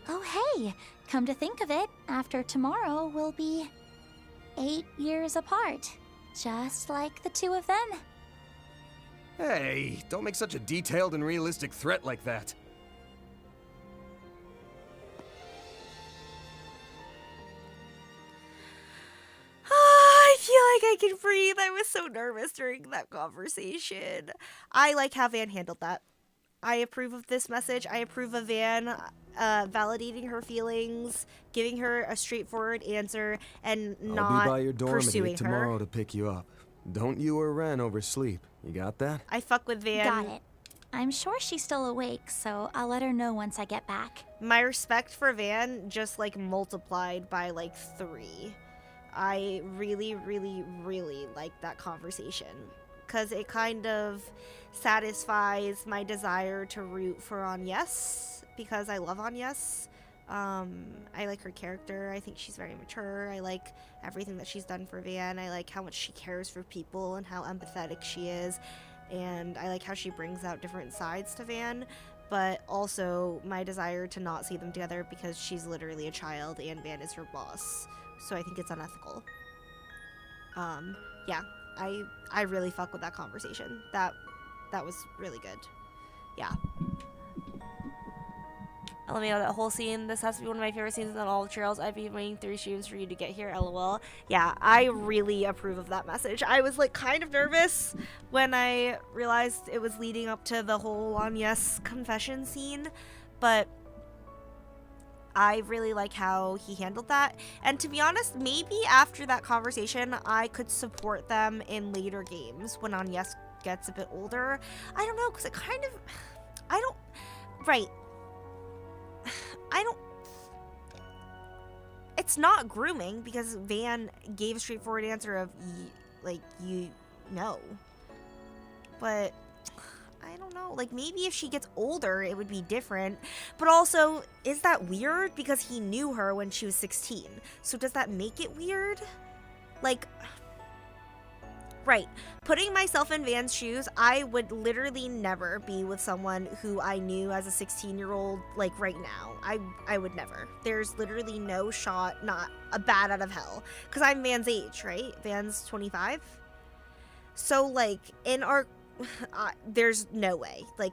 Oh hey, come to think of it, after tomorrow we'll be 8 years apart, just like the two of them. Hey, don't make such a detailed and realistic threat like that. I feel like I can breathe. I was so nervous during that conversation. I like how Van handled that. I approve of this message. I approve of Van validating her feelings, giving her a straightforward answer, and not I'll be by your dorm at pursuing 8 tomorrow her. to pick you up. Don't you or Ren oversleep. You got that? I fuck with Van. Got it. I'm sure she's still awake, so I'll let her know once I get back. My respect for Van just like multiplied by like 3. I really, really, really like that conversation because it kind of satisfies my desire to root for Agnes because I love Agnes. I like her character. I think she's very mature. I like everything that she's done for Van. I like how much she cares for people and how empathetic she is. And I like how she brings out different sides to Van, but also my desire to not see them together because she's literally a child and Van is her boss. So I think it's unethical. Yeah, I really fuck with that conversation. That was really good. Yeah. Let me know that whole scene. This has to be one of my favorite scenes in all the trails. I've been waiting 3 streams for you to get here, lol. Yeah, I really approve of that message. I was like kind of nervous when I realized it was leading up to the whole Agnes confession scene, but I really like how he handled that. And to be honest, maybe after that conversation, I could support them in later games when Agnes gets a bit older. I don't know, because it kind of... It's not grooming because Van gave a straightforward answer of, you know. But I don't know. Like, maybe if she gets older, it would be different. But also, is that weird? Because he knew her when she was 16. So does that make it weird? Like... Right. Putting myself in Van's shoes, I would literally never be with someone who I knew as a 16-year-old, like, right now. I would never. There's literally no shot, not a bat out of hell. Because I'm Van's age, right? Van's 25. So, like, in our... there's no way. Like,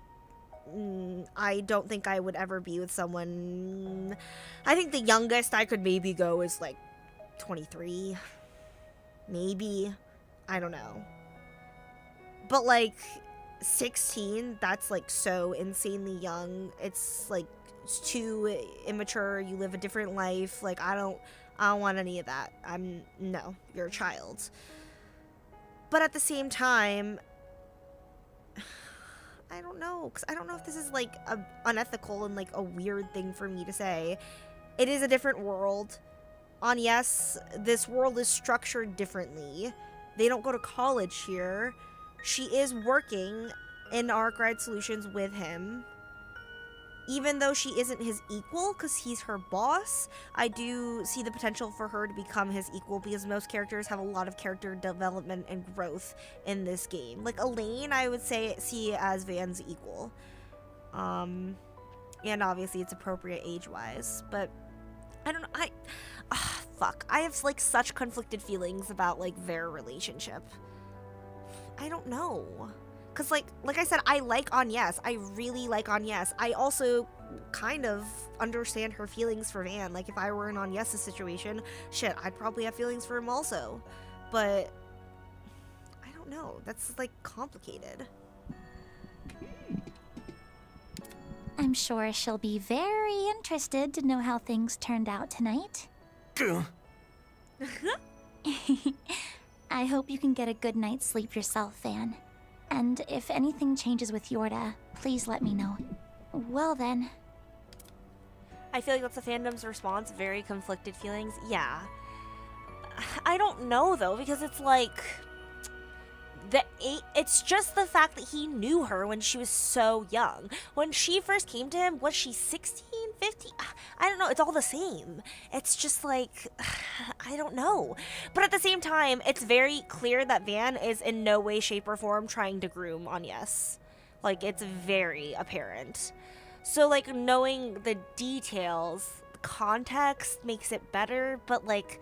I don't think I would ever be with someone... I think the youngest I could maybe go is, like, 23. Maybe... I don't know. But, like, 16, that's, like, so insanely young. It's, like, it's too immature. You live a different life. Like, I don't want any of that. No, you're a child. But at the same time, I don't know. Because I don't know if this is, like, unethical and, like, a weird thing for me to say. It is a different world. Yes, this world is structured differently. They don't go to college here. She is working in Arkwright Solutions with him. even though she isn't his equal because he's her boss, I do see the potential for her to become his equal because most characters have a lot of character development and growth in this game. Like Elaine, I would say see as Van's equal. And obviously it's appropriate age-wise, but I don't know, fuck. I have like such conflicted feelings about like their relationship. I don't know. Cause like I said, I like Agnes. I really like Agnes. I also kind of understand her feelings for Van. Like if I were in Agnes's situation, shit, I'd probably have feelings for him also. But I don't know. That's like complicated. I'm sure she'll be very interested to know how things turned out tonight. I hope you can get a good night's sleep yourself, Van. And if anything changes with Yorda, please let me know. Well then. I feel like that's the fandom's response. Very conflicted feelings. Yeah. I don't know though, because it's like it's just the fact that he knew her when she was so young. When she first came to him, was she 16, 15? I don't know. It's all the same. It's just like, I don't know. But at the same time, it's very clear that Van is in no way, shape, or form trying to groom Agnes. Like, it's very apparent. So, like, knowing the details, the context makes it better, but, like,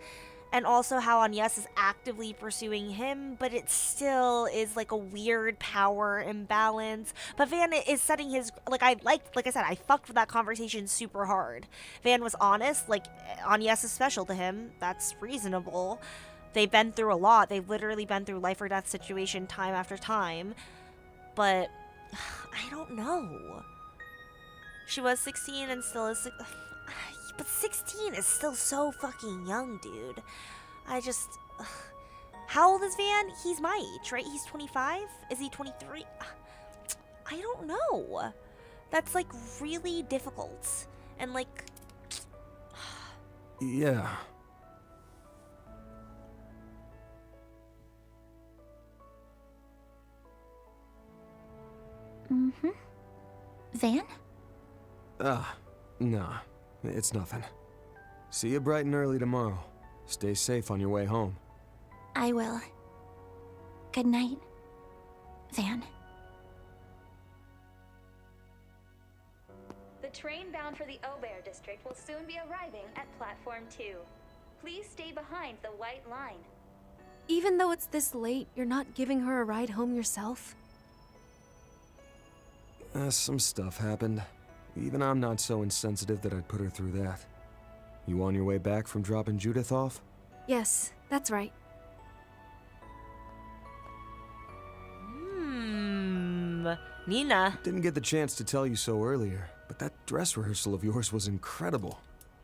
and also how Agnes is actively pursuing him, but it still is like a weird power imbalance. But Van is setting his, like I said, I fucked with that conversation super hard. Van was honest, like Agnes is special to him. That's reasonable. They've been through a lot. They've literally been through life or death situation time after time. But I don't know. She was 16 and still is. But 16 is still so fucking young, dude. I just... How old is Van? He's my age, right? He's 25? Is he 23? I don't know. That's, like, really difficult. And, like... Yeah. Mm-hmm. Van? Nah. It's nothing. See you bright and early tomorrow. Stay safe on your way home. I will. Good night, Van. The train bound for the Aubert district will soon be arriving at platform 2. Please stay behind the white line. Even though it's this late, you're not giving her a ride home yourself? Some stuff happened. Even I'm not so insensitive that I'd put her through that. You on your way back from dropping Judith off? Yes, that's right. Nina. Didn't get the chance to tell you so earlier, but that dress rehearsal of yours was incredible.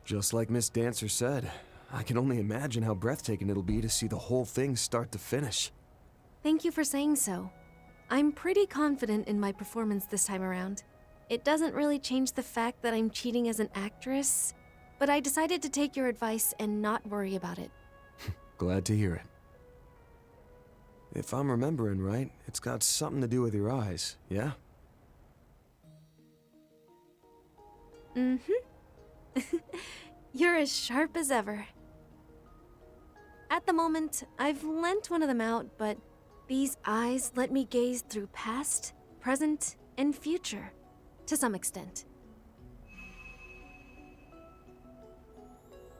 Just like Miss Dancer said, I can only imagine how breathtaking it'll be to see the whole thing start to finish. Thank you for saying so. I'm pretty confident in my performance this time around. It doesn't really change the fact that I'm cheating as an actress, but I decided to take your advice and not worry about it. Glad to hear it. If I'm remembering right, it's got something to do with your eyes, yeah? Mm-hmm. You're as sharp as ever. At the moment, I've lent one of them out, but these eyes let me gaze through past, present, and future. To some extent.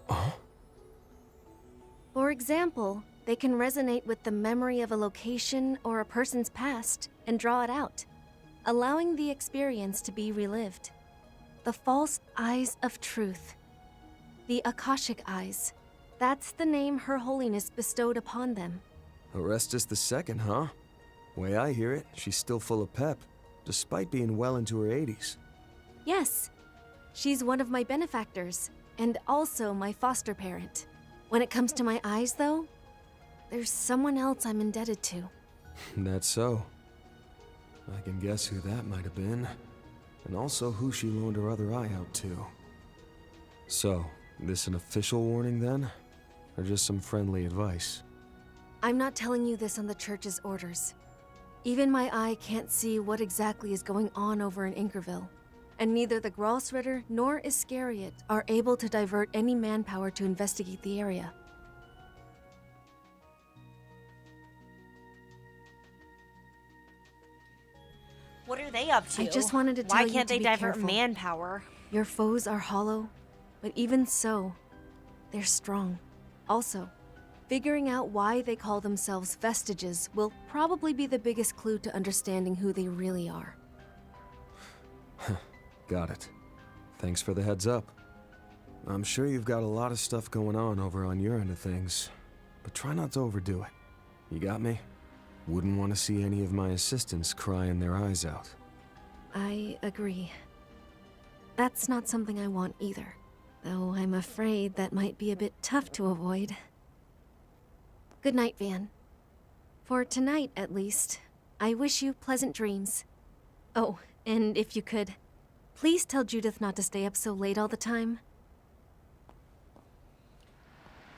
Oh? For example, they can resonate with the memory of a location or a person's past and draw it out, allowing the experience to be relived. The false eyes of truth. The Akashic eyes. That's the name Her Holiness bestowed upon them. Orestes II, huh? Way I hear it, she's still full of pep, despite being well into her 80s. Yes. She's one of my benefactors, and also my foster parent. When it comes to my eyes, though, there's someone else I'm indebted to. That's so. I can guess who that might have been, and also who she loaned her other eye out to. So, this an official warning then? Or just some friendly advice? I'm not telling you this on the church's orders. Even my eye can't see what exactly is going on over in Inkerville. and neither the Gralsritter nor Iscariot are able to divert any manpower to investigate the area. What are they up to? I just wanted to tell Why you can't to they be divert careful. manpower? Your foes are hollow, but even so, they're strong. Also, figuring out why they call themselves Vestiges will probably be the biggest clue to understanding who they really are. Got it. Thanks for the heads up. I'm sure you've got a lot of stuff going on over on your end of things, but try not to overdo it. You got me? Wouldn't want to see any of my assistants crying their eyes out. I agree. That's not something I want either, though I'm afraid that might be a bit tough to avoid. Good night, Van. For tonight, at least, I wish you pleasant dreams. Oh, and if you could, please tell Judith not to stay up so late all the time.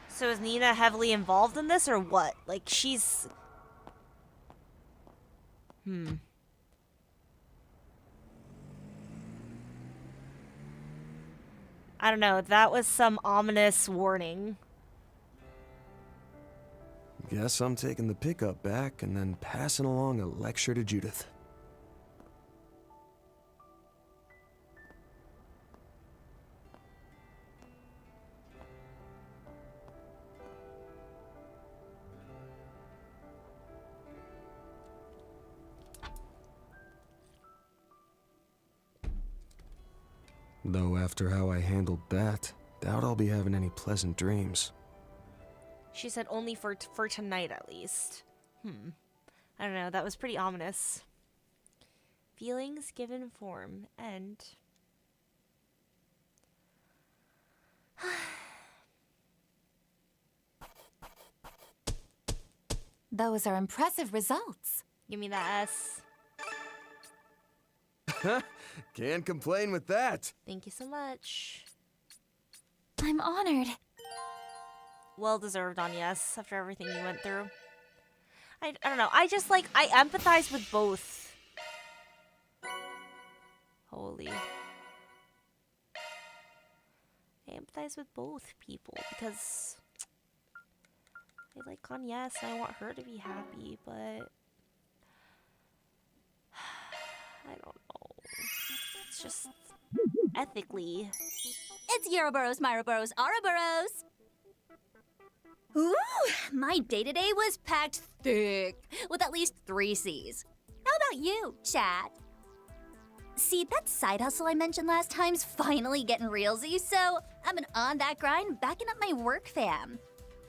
So is Nina heavily involved in this or what? Like she's... I don't know. That was some ominous warning. Guess I'm taking the pickup back and then passing along a lecture to Judith. Though after how I handled that, doubt I'll be having any pleasant dreams. She said only for tonight at least. I don't know. That was pretty ominous. Feelings given form. End. Those are impressive results. Give me that S. Can't complain with that. Thank you so much. I'm honored. Well deserved on yes after everything you went through. I don't know. I just like, I empathize with both. Holy. I empathize with both people because I like Kanye and I want her to be happy, but I don't know. It's just ethically. It's Euroboros, Myroboros, Ouroboros. Ooh, my day-to-day was packed thick with at least 3 C's. How about you, Chad? See, that side hustle I mentioned last time's finally getting realsy, so I've been on that grind, backing up my work fam.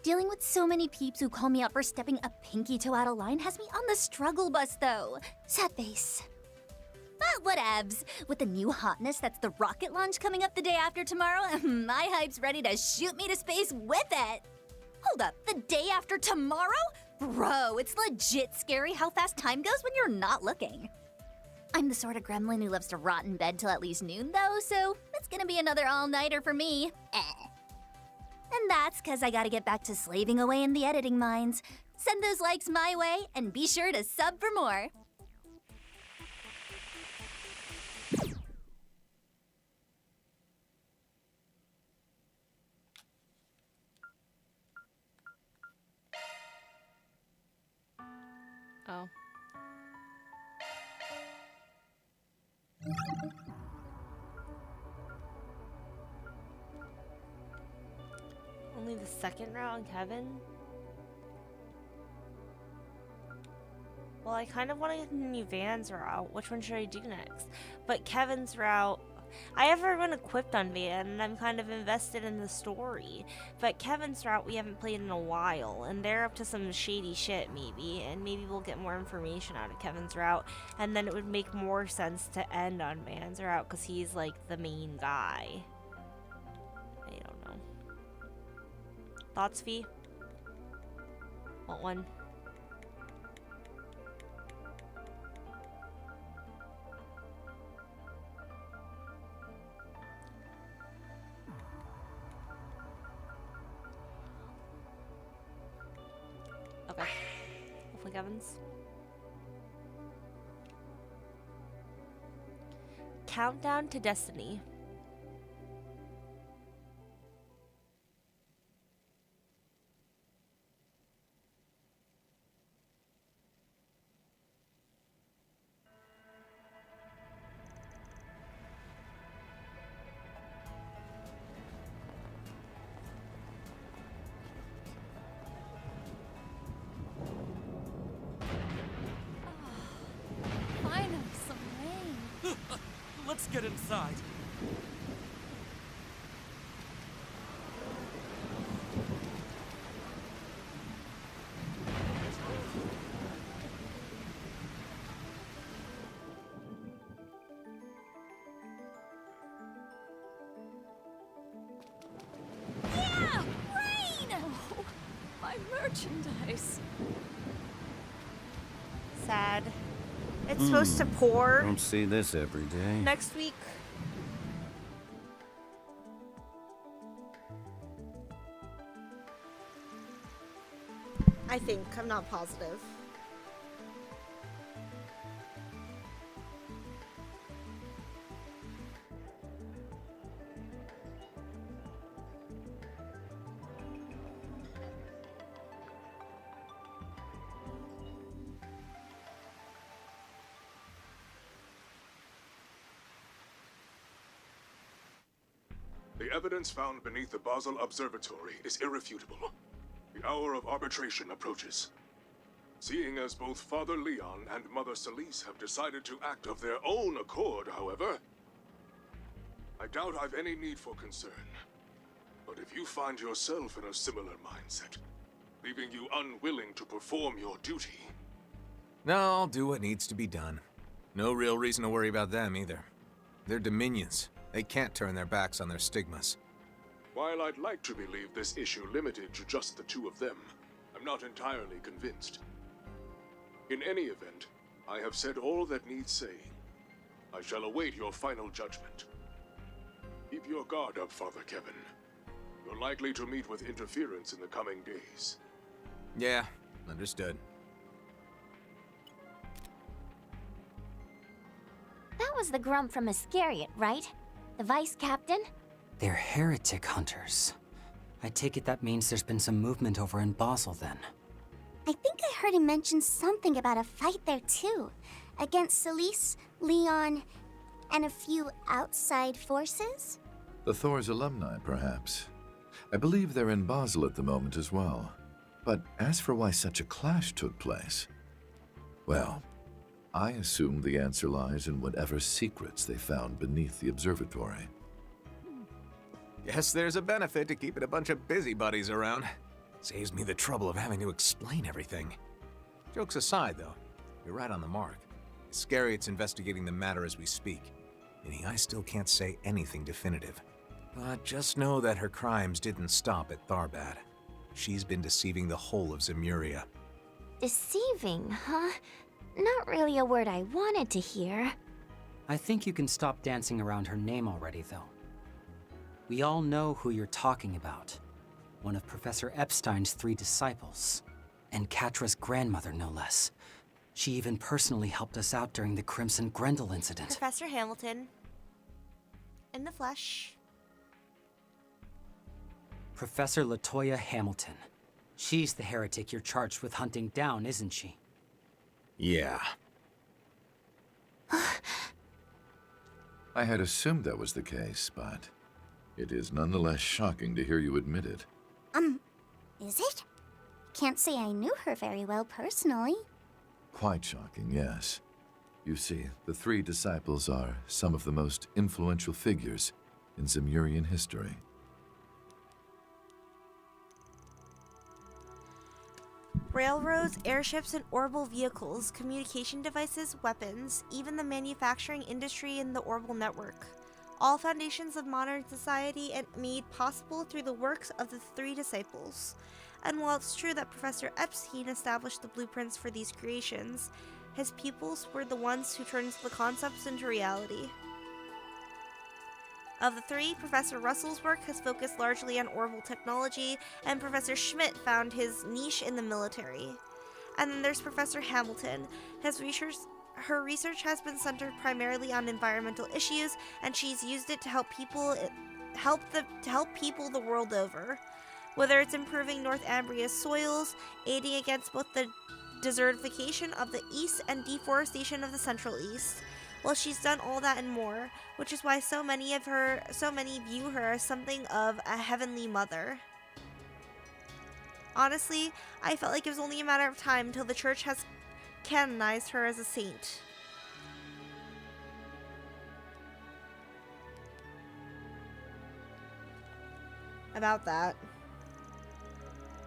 Dealing with so many peeps who call me out for stepping a pinky toe out of line has me on the struggle bus, though. Sad face. But whatevs. With the new hotness that's the rocket launch coming up the day after tomorrow, my hype's ready to shoot me to space with it. Hold up, the day after tomorrow? Bro, it's legit scary how fast time goes when you're not looking. I'm the sort of gremlin who loves to rot in bed till at least noon, though, so it's gonna be another all-nighter for me. And that's because I gotta get back to slaving away in the editing mines. Send those likes my way, and be sure to sub for more. Oh. Only the second route on Kevin? Well, I kind of want to continue Van's route. Which one should I do next? But Kevin's route... I have everyone equipped on Van, and I'm kind of invested in the story. But Kevin's route we haven't played in a while, and they're up to some shady shit, maybe. And maybe we'll get more information out of Kevin's route, and then it would make more sense to end on Van's route, because he's, like, the main guy. I don't know. Thoughts, Fee? Want one? Okay. Hopefully Kevin's. countdown to destiny. Finally, some rain. Let's get inside. Yeah! Rain! Oh, my merchandise. Sad. It's supposed to pour Don't see this every day. next week. I think. I'm not positive. The evidence found beneath the Basel Observatory is irrefutable. The hour of arbitration approaches. Seeing as both Father Leon and Mother Celise have decided to act of their own accord, however, I doubt I've any need for concern. But if you find yourself in a similar mindset, leaving you unwilling to perform your duty, No, I'll do what needs to be done. No real reason to worry about them either. They're dominions. They can't turn their backs on their stigmas. while I'd like to believe this issue limited to just the two of them, I'm not entirely convinced. In any event, I have said all that needs saying. I shall await your final judgment. Keep your guard up, Father Kevin. You're likely to meet with interference in the coming days. Yeah, understood. That was the Grump from Iscariot, right? The vice captain? They're heretic hunters. I take it that means there's been some movement over in Basel then. I think I heard him mention something about a fight there too. Against Celise, Leon, and a few outside forces? The Thor's alumni, perhaps. I believe they're in Basel at the moment as well. But as for why such a clash took place, well, I assume the answer lies in whatever secrets they found beneath the observatory. Guess there's a benefit to keeping a bunch of busybodies around. Saves me the trouble of having to explain everything. Jokes aside, though, you're right on the mark. Iscariot's investigating the matter as we speak, meaning I still can't say anything definitive. But just know that her crimes didn't stop at Tharbad. She's been deceiving the whole of Zemuria. Deceiving, huh? Not really a word I wanted to hear. I think you can stop dancing around her name already, though. We all know who you're talking about. One of Professor Epstein's 3 disciples. And Katra's grandmother, no less. She even personally helped us out during the Crimson Grendel incident. Professor Hamilton. In the flesh. Professor Latoya Hamilton. She's the heretic you're charged with hunting down, isn't she? Yeah. I had assumed that was the case, but it is nonetheless shocking to hear you admit it. Is it? Can't say I knew her very well personally. Quite shocking, yes. You see, the 3 disciples are some of the most influential figures in Zemurian history. Railroads, airships, and orbital vehicles, communication devices, weapons, even the manufacturing industry and the orbital network. All foundations of modern society and made possible through the works of the 3 disciples. And while it's true that Professor Epstein established the blueprints for these creations, his pupils were the ones who turned the concepts into reality. Of the 3, Professor Russell's work has focused largely on orbital technology, and Professor Schmidt found his niche in the military. And then there's Professor Hamilton. His research her research has been centered primarily on environmental issues, and she's used it to help people the world over. Whether it's improving North Ambria's soils, aiding against both the desertification of the East and deforestation of the Central East. Well, she's done all that and more, which is why so many view her as something of a heavenly mother. Honestly, I felt like it was only a matter of time until the church has canonized her as a saint. About that.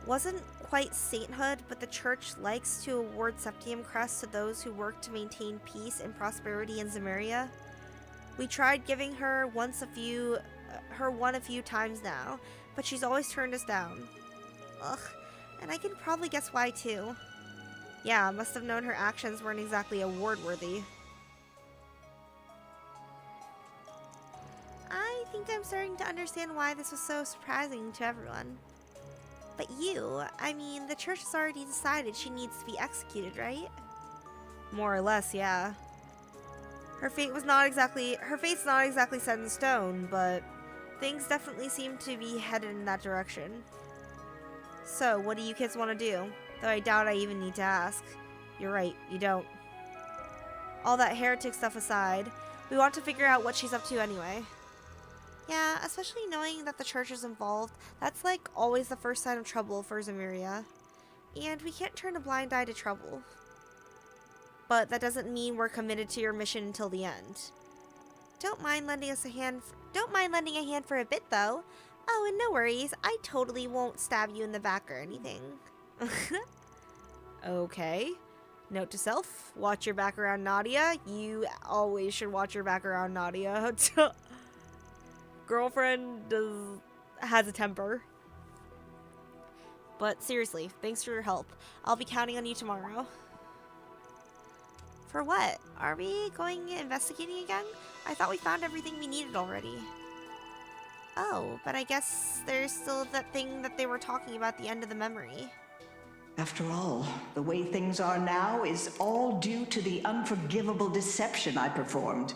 Wasn't quite sainthood, but the church likes to award Septium crests to those who work to maintain peace and prosperity in Zemuria. We tried giving her one a few times now, but she's always turned us down. Ugh, and I can probably guess why too. Yeah, must have known her actions weren't exactly award-worthy. I think I'm starting to understand why this was so surprising to everyone. But I mean, the church has already decided she needs to be executed, right? More or less, yeah. Her fate's not exactly set in stone, but things definitely seem to be headed in that direction. So, what do you kids want to do? Though I doubt I even need to ask. You're right, you don't. All that heretic stuff aside, we want to figure out what she's up to anyway. Yeah, especially knowing that the church is involved, that's like always the first sign of trouble for Zemuria. And we can't turn a blind eye to trouble. But that doesn't mean we're committed to your mission until the end. Don't mind lending a hand for a bit though. Oh, and no worries, I totally won't stab you in the back or anything. Okay. Note to self, watch your back around Nadia. You always should watch your back around Nadia. Girlfriend has a temper. But seriously, thanks for your help. I'll be counting on you tomorrow. For what? Are we going investigating again? I thought we found everything we needed already. Oh, but I guess there's still that thing that they were talking about at the end of the memory. After all, the way things are now is all due to the unforgivable deception I performed.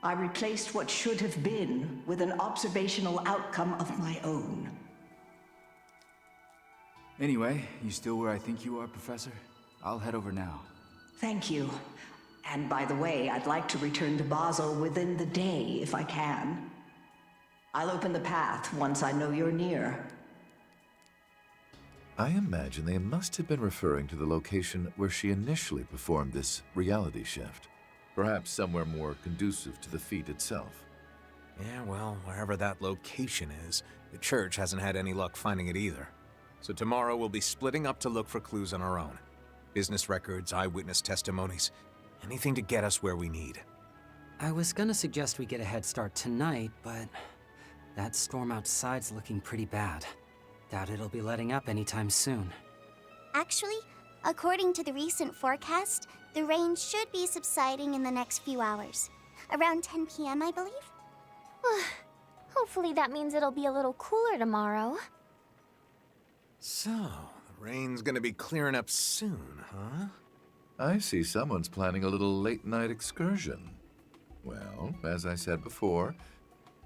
I replaced what should have been with an observational outcome of my own. Anyway, you still where I think you are, Professor? I'll head over now. Thank you. And by the way, I'd like to return to Basel within the day if I can. I'll open the path once I know you're near. I imagine they must have been referring to the location where she initially performed this reality shift. Perhaps somewhere more conducive to the feat itself. Yeah, well, wherever that location is, the church hasn't had any luck finding it either. So tomorrow we'll be splitting up to look for clues on our own. Business records, eyewitness testimonies, anything to get us where we need. I was gonna suggest we get a head start tonight, but that storm outside's looking pretty bad. Doubt it'll be letting up anytime soon. Actually, according to the recent forecast, the rain should be subsiding in the next few hours. Around 10 p.m., I believe? Hopefully that means it'll be a little cooler tomorrow. So, the rain's gonna be clearing up soon, huh? I see someone's planning a little late-night excursion. Well, as I said before,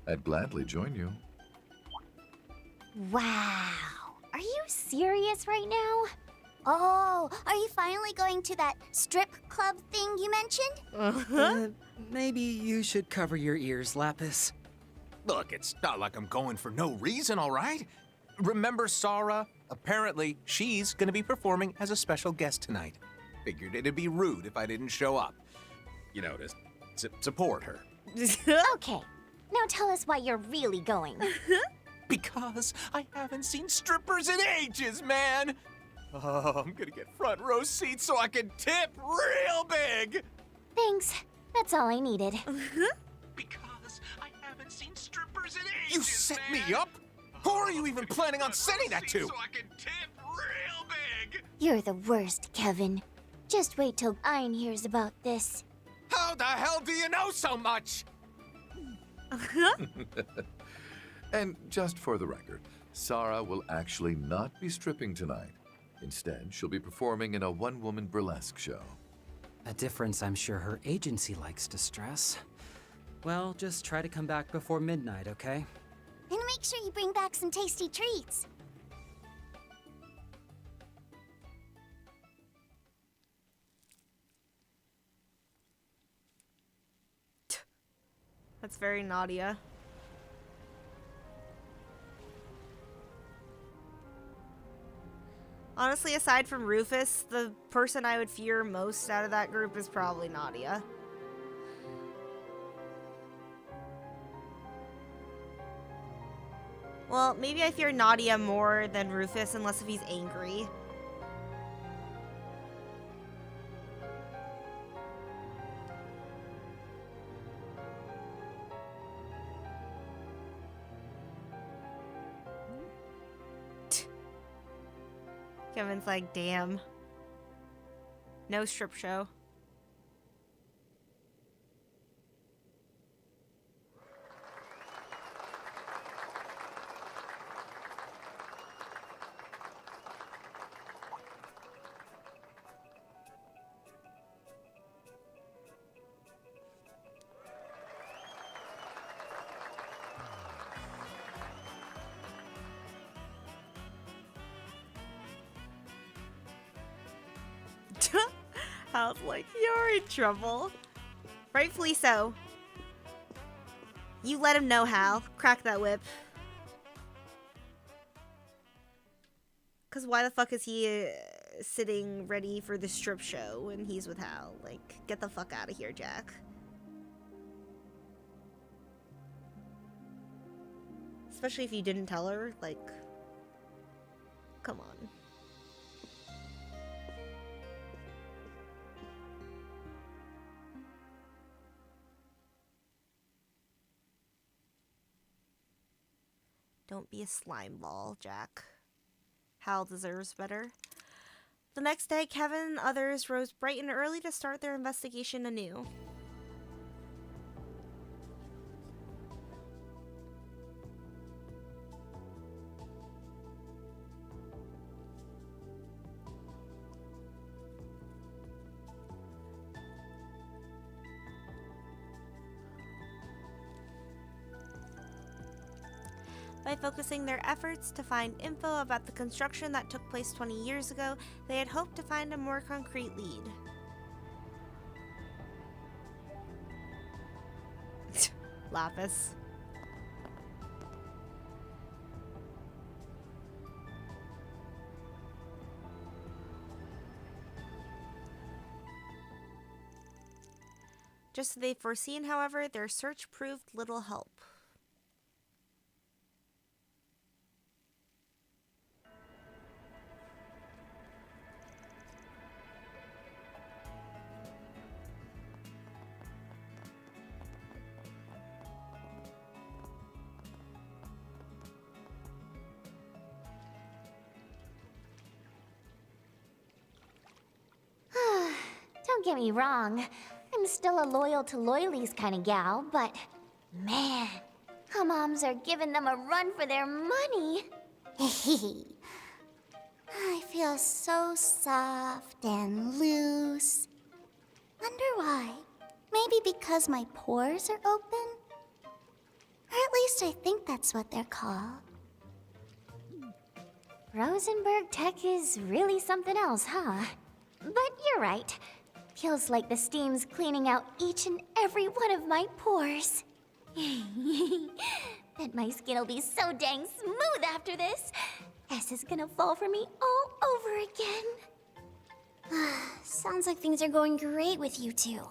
I'd gladly join you. Wow. Are you serious right now? Oh, are you finally going to that strip club thing you mentioned? Maybe you should cover your ears, Lapis. Look, it's not like I'm going for no reason, all right? Remember Sarah? Apparently, she's gonna be performing as a special guest tonight. Figured it'd be rude if I didn't show up. You know, to support her. Okay, now tell us why you're really going. Because I haven't seen strippers in ages, man! Oh, I'm gonna get front row seats so I can tip real big! Thanks, that's all I needed. Because I haven't seen strippers in ages, You set me up? Who are you even planning on sending that to? So I can tip real big! You're the worst, Kevin. Just wait till Ein hears about this. How the hell do you know so much? And just for the record, Sarah will actually not be stripping tonight. Instead, she'll be performing in a one-woman burlesque show. A difference I'm sure her agency likes to stress. Well, just try to come back before midnight, okay? And make sure you bring back some tasty treats. That's very Nadia. Honestly, aside from Rufus, the person I would fear most out of that group is probably Nadia. Well, maybe I fear Nadia more than Rufus, unless if he's angry. Kevin's like, damn. No strip show. Hal's like, you're in trouble. Rightfully so. You let him know, Hal. Crack that whip. Because why the fuck is he sitting ready for the strip show when he's with Hal? Like, get the fuck out of here, Jack. Especially if you didn't tell her. Like, come on. Don't be a slime ball, Jack. Hal deserves better. The next day, Kevin and others rose bright and early to start their investigation anew. By focusing their efforts to find info about the construction that took place 20 years ago, they had hoped to find a more concrete lead. Lapis. Just as they'd foreseen, however, their search proved little help. Don't get me wrong. I'm still a loyal to loyalies kind of gal, but man, how moms are giving them a run for their money. I feel so soft and loose. Wonder why? Maybe because my pores are open? Or at least I think that's what they're called. Rosenberg Tech is really something else, huh? But you're right. Feels like the steam's cleaning out each and every one of my pores. Bet my skin'll be so dang smooth after this. S is gonna fall for me all over again. Sounds like things are going great with you two.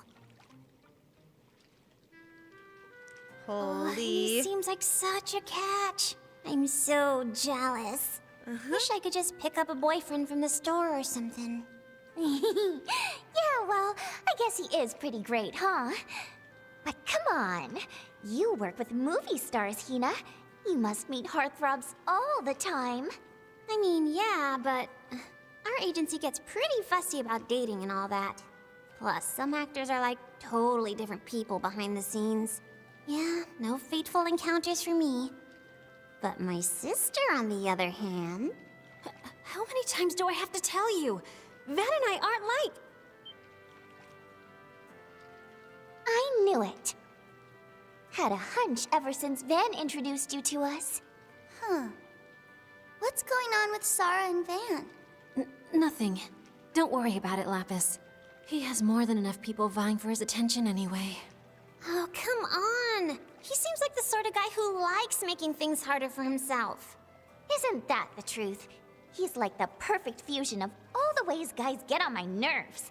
Holy. He seems like such a catch. I'm so jealous. Wish I could just pick up a boyfriend from the store or something. Yeah, well, I guess he is pretty great, huh? But come on. You work with movie stars, Hina. You must meet heartthrobs all the time. I mean, yeah, but our agency gets pretty fussy about dating and all that. Plus, some actors are like totally different people behind the scenes. Yeah, no fateful encounters for me. But my sister, on the other hand... How many times do I have to tell you? Van and I aren't like... I knew it. Had a hunch ever since Van introduced you to us. Huh. What's going on with Sarah and Van? Nothing. Don't worry about it, Lapis. He has more than enough people vying for his attention anyway. Oh, come on. He seems like the sort of guy who likes making things harder for himself. Isn't that the truth? He's like the perfect fusion of all the ways guys get on my nerves.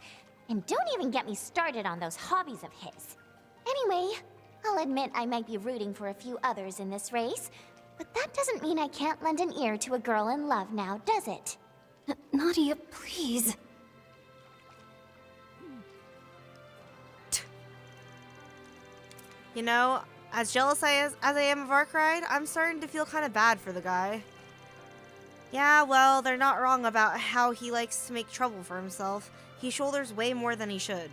And don't even get me started on those hobbies of his. Anyway, I'll admit I might be rooting for a few others in this race, but that doesn't mean I can't lend an ear to a girl in love now, does it? Nadia, please. You know, as jealous as I am of Arkride, I'm starting to feel kind of bad for the guy. Yeah, well, they're not wrong about how he likes to make trouble for himself. He shoulders way more than he should.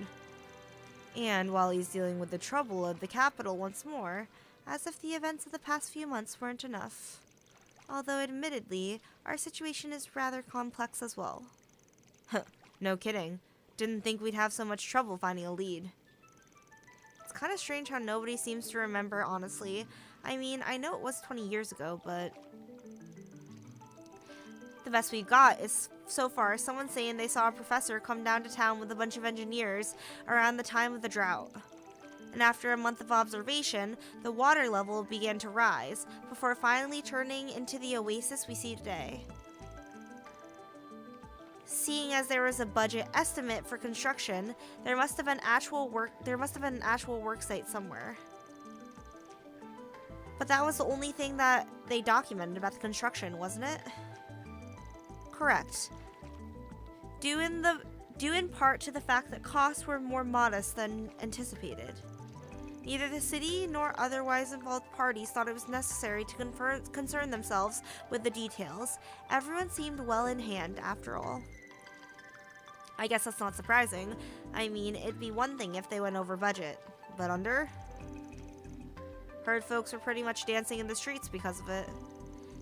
And while he's dealing with the trouble of the capital once more, as if the events of the past few months weren't enough. Although admittedly, our situation is rather complex as well. No kidding. Didn't think we'd have so much trouble finding a lead. It's kind of strange how nobody seems to remember, honestly. I mean, I know it was 20 years ago, but the best we got is, so far, someone saying they saw a professor come down to town with a bunch of engineers around the time of the drought. And after a month of observation, the water level began to rise, before finally turning into the oasis we see today. Seeing as there was a budget estimate for construction, there must have been an actual work site somewhere. But that was the only thing that they documented about the construction, wasn't it? Correct. Due in part to the fact that costs were more modest than anticipated. Neither the city nor otherwise involved parties thought it was necessary to concern themselves with the details. Everyone seemed well in hand, after all. I guess that's not surprising. I mean, it'd be one thing if they went over budget, but under? Heard folks were pretty much dancing in the streets because of it.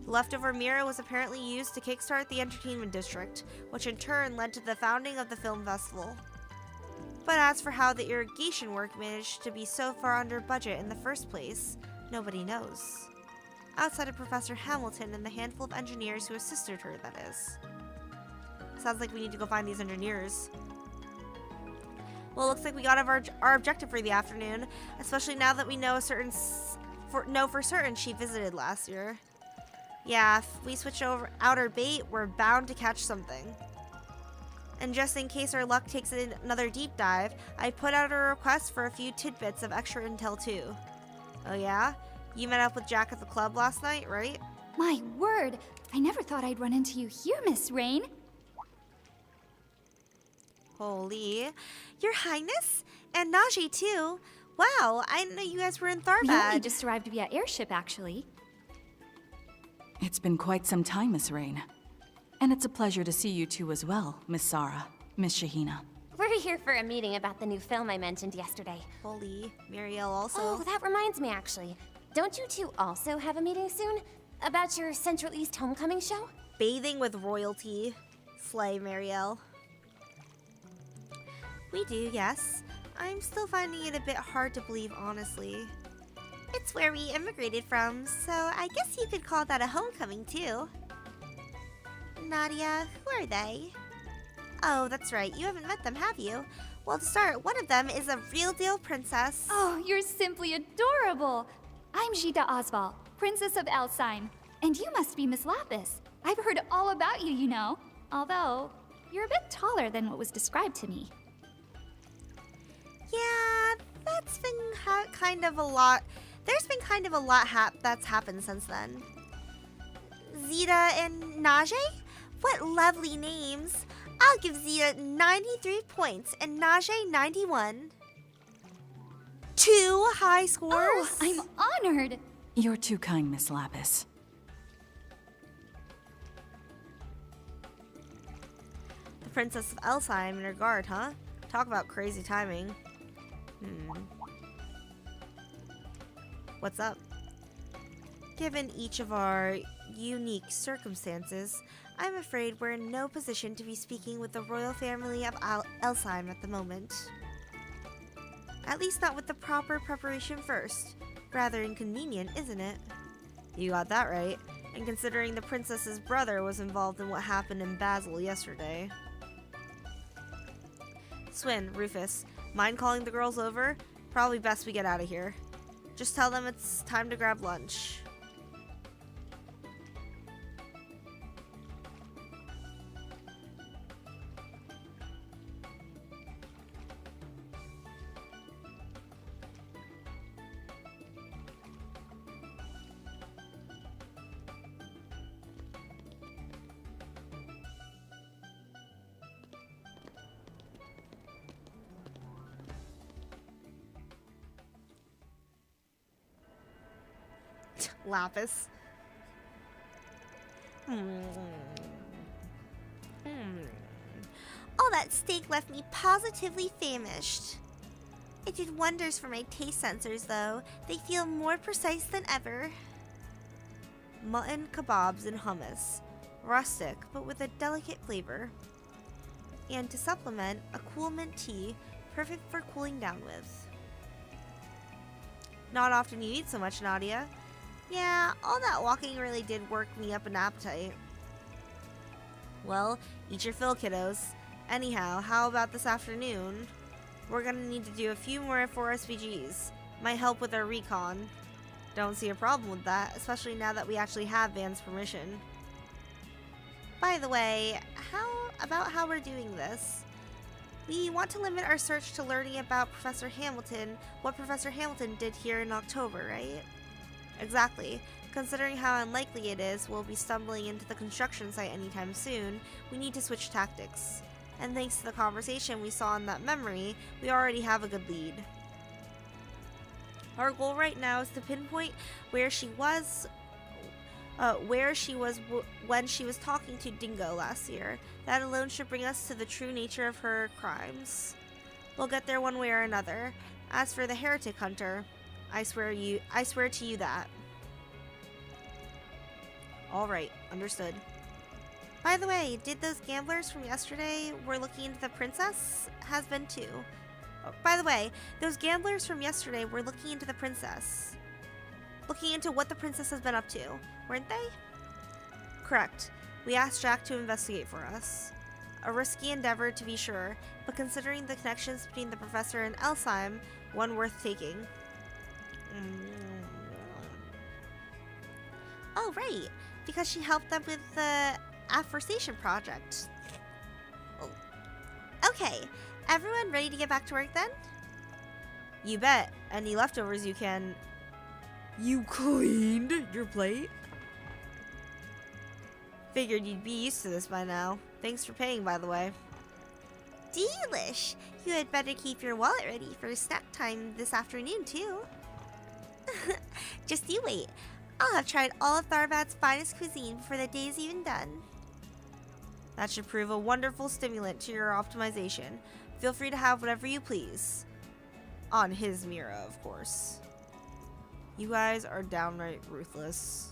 The leftover mirror was apparently used to kickstart the entertainment district, which in turn led to the founding of the film festival. But as for how the irrigation work managed to be so far under budget in the first place, nobody knows. Outside of Professor Hamilton and the handful of engineers who assisted her, that is. Sounds like we need to go find these engineers. Well, looks like we got our objective for the afternoon, especially now that we know for certain she visited last year. Yeah, if we switch out our bait, we're bound to catch something. And just in case our luck takes another deep dive, I put out a request for a few tidbits of extra intel too. Oh yeah? You met up with Jack at the club last night, right? My word! I never thought I'd run into you here, Miss Rain. Holy. Your Highness? And Najee too? Wow, I didn't know you guys were in Tharbad. We only just arrived via airship, actually. It's been quite some time, Miss Rain. And it's a pleasure to see you two as well, Miss Sarah, Miss Shahina. We're here for a meeting about the new film I mentioned yesterday. Holy. Muriel also. Oh, that reminds me, actually. Don't you two also have a meeting soon? About your Central East Homecoming show? Bathing with royalty. Slay, Marielle. We do, yes. I'm still finding it a bit hard to believe, honestly. It's where we immigrated from, so I guess you could call that a homecoming, too. Nadia, who are they? Oh, that's right. You haven't met them, have you? Well, to start, one of them is a real-deal princess. Oh, you're simply adorable. I'm Jita Osval, Princess of Elsheim. And you must be Miss Lapis. I've heard all about you, you know. Although, you're a bit taller than what was described to me. Yeah, that's been kind of a lot. There's been kind of a lot that's happened since then. Zeta and Najee? What lovely names. I'll give Zeta 93 points and Najee 91. 2 high scores? Oh, I'm honored. You're too kind, Miss Lapis. The Princess of Elsheim in her guard, huh? Talk about crazy timing. What's up? Given each of our unique circumstances, I'm afraid we're in no position to be speaking with the royal family of Elsheim at the moment. At least not with the proper preparation first. Rather inconvenient, isn't it? You got that right. And considering the princess's brother was involved in what happened in Basel yesterday. Swin, Rufus, mind calling the girls over? Probably best we get out of here. Just tell them it's time to grab lunch. Lapis. All that steak left me positively famished. It did wonders for my taste sensors, though. They feel more precise than ever. Mutton, kebabs, and hummus. Rustic, but with a delicate flavor. And to supplement, a cool mint tea, perfect for cooling down with. Not often you eat so much, Nadia. Yeah, all that walking really did work me up an appetite. Well, eat your fill, kiddos. Anyhow, how about this afternoon? We're gonna need to do a few more F4 SVGs. Might help with our recon. Don't see a problem with that, especially now that we actually have Van's permission. By the way, how we're doing this? We want to limit our search to learning about Professor Hamilton, what Professor Hamilton did here in October, right? Exactly. Considering how unlikely it is we'll be stumbling into the construction site anytime soon, we need to switch tactics. And thanks to the conversation we saw in that memory, we already have a good lead. Our goal right now is to pinpoint where she was when she was talking to Dingo last year. That alone should bring us to the true nature of her crimes. We'll get there one way or another. As for the heretic hunter, I swear to you that. All right, understood. By the way, did those gamblers from yesterday were looking into the princess? Has been too. Oh, by the way, those gamblers from yesterday were looking into the princess. Looking into what the princess has been up to, weren't they? Correct. We asked Jack to investigate for us. A risky endeavor to be sure, but considering the connections between the professor and Elsheim, one worth taking. Oh, right. Because she helped them with the afforestation project. Oh. Okay. Everyone ready to get back to work then? You bet. Any leftovers you can... You cleaned your plate? Figured you'd be used to this by now. Thanks for paying, by the way. Delish! You had better keep your wallet ready for snack time this afternoon, too. Just you wait. I'll have tried all of Tharvad's finest cuisine before the day's even done. That should prove a wonderful stimulant to your optimization. Feel free to have whatever you please. On his Mira, of course. You guys are downright ruthless.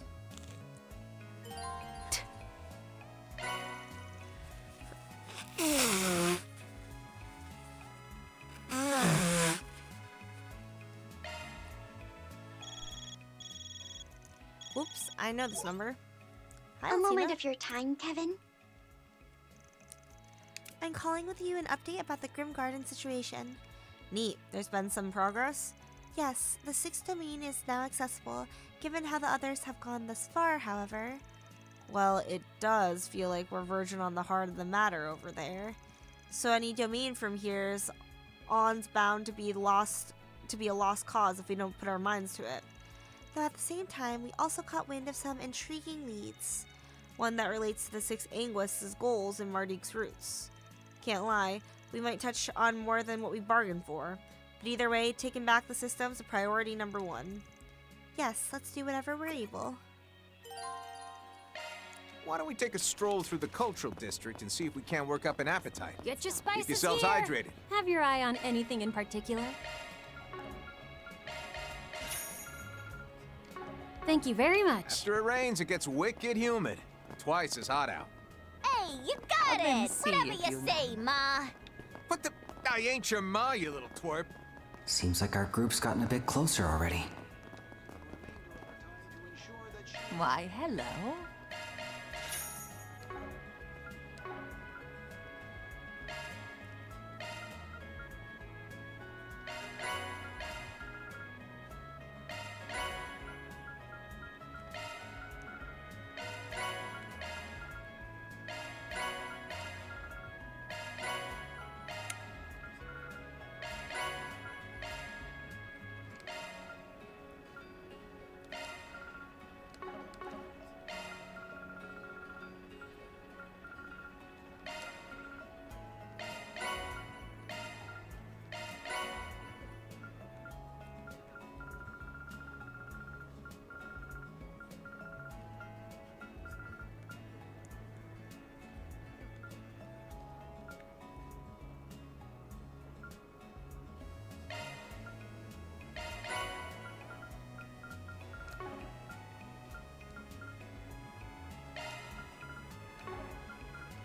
Whoops, I know this number. Hi, A moment Alcina. of your time, Kevin. I'm calling with you an update about the Grim Garden situation. Neat. There's been some progress? Yes, the 6th domain is now accessible, given how the others have gone thus far, however. Well, it does feel like we're verging on the heart of the matter over there. So any domain from here is bound to be a lost cause if we don't put our minds to it. Though at the same time, we also caught wind of some intriguing leads. One that relates to the 6 Anguis' goals and Marduk's roots. Can't lie, we might touch on more than what we bargained for. But either way, taking back the system's a priority number 1. Yes, let's do whatever we're able. Why don't we take a stroll through the cultural district and see if we can't work up an appetite? Get your spices Keep yourselves here. hydrated. Have your eye on anything in particular? Thank you very much. After it rains, it gets wicked humid. Twice as hot out. Hey, you got Let me it! see Whatever if you you say, Ma. What the? I ain't your ma, you little twerp. Seems like our group's gotten a bit closer already. Why, hello.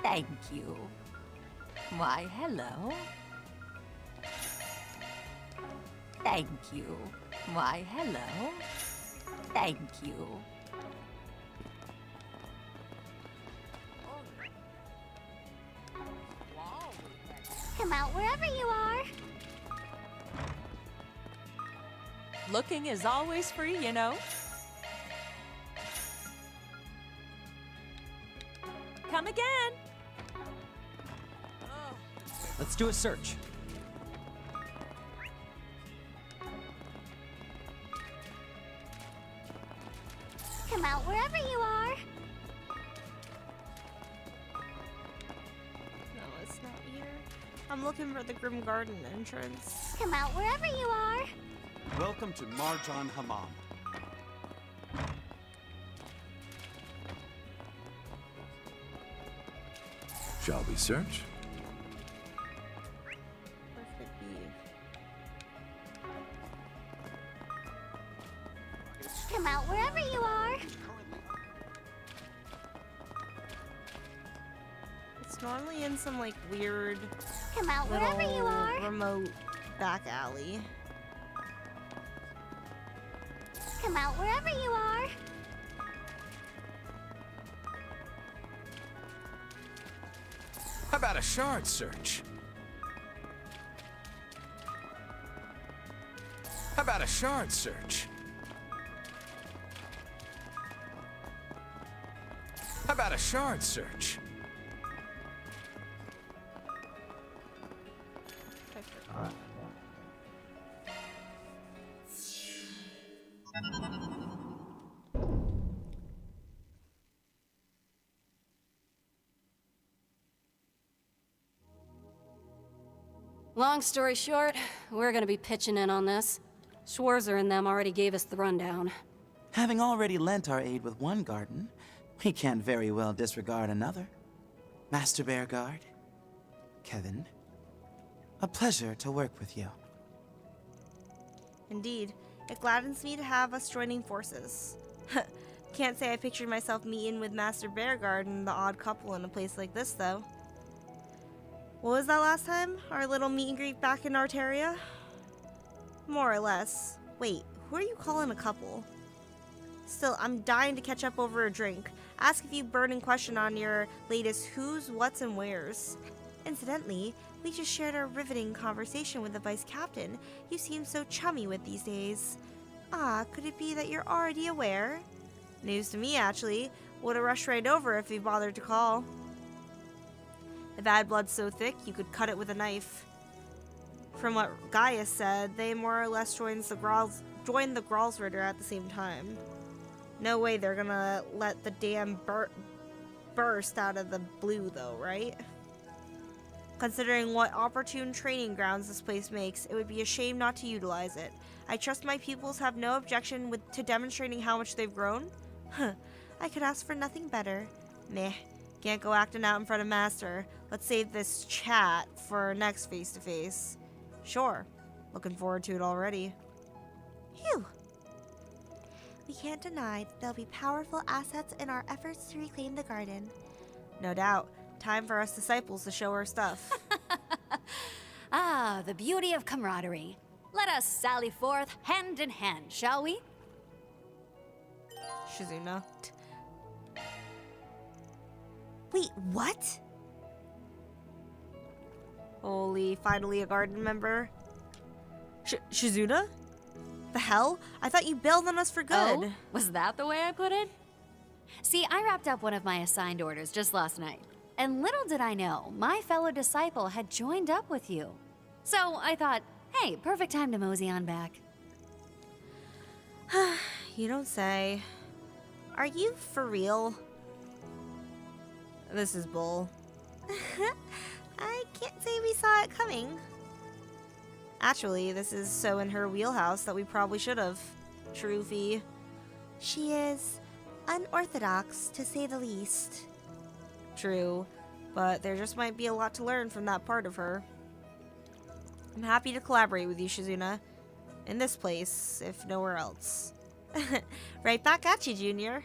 Thank you. Why, hello. Thank you. Why, hello. Thank you. Come out wherever you are. Looking is always free, you know. Come again. Let's do a search. Come out wherever you are. No, it's not here. I'm looking for the Grim Garden entrance. Come out wherever you are. Welcome to Marjan Hammam. Shall we search? Where could it be? Come out wherever you are. It's normally in some like weird Come out wherever you little are. remote back alley. Come out wherever you are. How about a shard search? How about a shard search? How about a shard search? I forgot. Long story short, we're gonna be pitching in on this. Schwarzer and them already gave us the rundown. Having already lent our aid with one garden, we can't very well disregard another. Master Bearguard, Kevin, a pleasure to work with you. Indeed, it gladdens me to have us joining forces. Can't say I pictured myself meeting with Master Bearguard and the odd couple in a place like this, though. What was that last time? Our little meet and greet back in Arteria? More or less. Wait, who are you calling a couple? Still, I'm dying to catch up over a drink. Ask a few burning questions on your latest who's, what's, and where's. Incidentally, we just shared a riveting conversation with the Vice Captain. You seem so chummy with these days. Ah, could it be that you're already aware? News to me, actually. Would have rushed right over if you bothered to call. The bad blood's so thick, you could cut it with a knife. From what Gaius said, they more or less joined the Gralsritter at the same time. No way they're gonna let the dam burst out of the blue, though, right? Considering what opportune training grounds this place makes, it would be a shame not to utilize it. I trust my pupils have no objection to demonstrating how much they've grown? Huh, I could ask for nothing better. Meh, can't go acting out in front of Master. Let's save this chat for next face-to-face. Sure, looking forward to it already. Phew. We can't deny that there'll be powerful assets in our efforts to reclaim the garden. No doubt. Time for us disciples to show our stuff. Ah, the beauty of camaraderie. Let us sally forth hand in hand, shall we? Shizuna. Wait, what? Holy, finally a garden member. Shizuna? The hell? I thought you bailed on us for good. Oh, was that the way I put it? See, I wrapped up one of my assigned orders just last night. And little did I know, my fellow disciple had joined up with you. So I thought, hey, perfect time to mosey on back. You don't say. Are you for real? This is bull. I can't say we saw it coming. Actually, this is so in her wheelhouse that we probably should have. Truthie. She is unorthodox, to say the least. True, but there just might be a lot to learn from that part of her. I'm happy to collaborate with you, Shizuna. In this place, if nowhere else. Right back at you, Junior.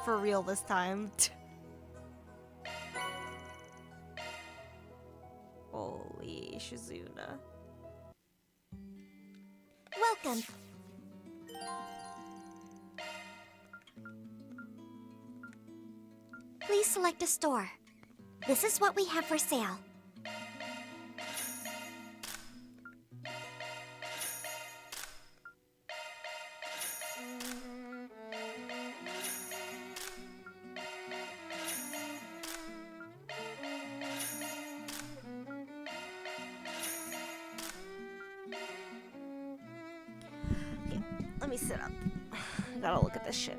For real this time. Holy Shizuna. Welcome. Please select a store. This is what we have for sale. Okay, let me sit up. I gotta look at this shit.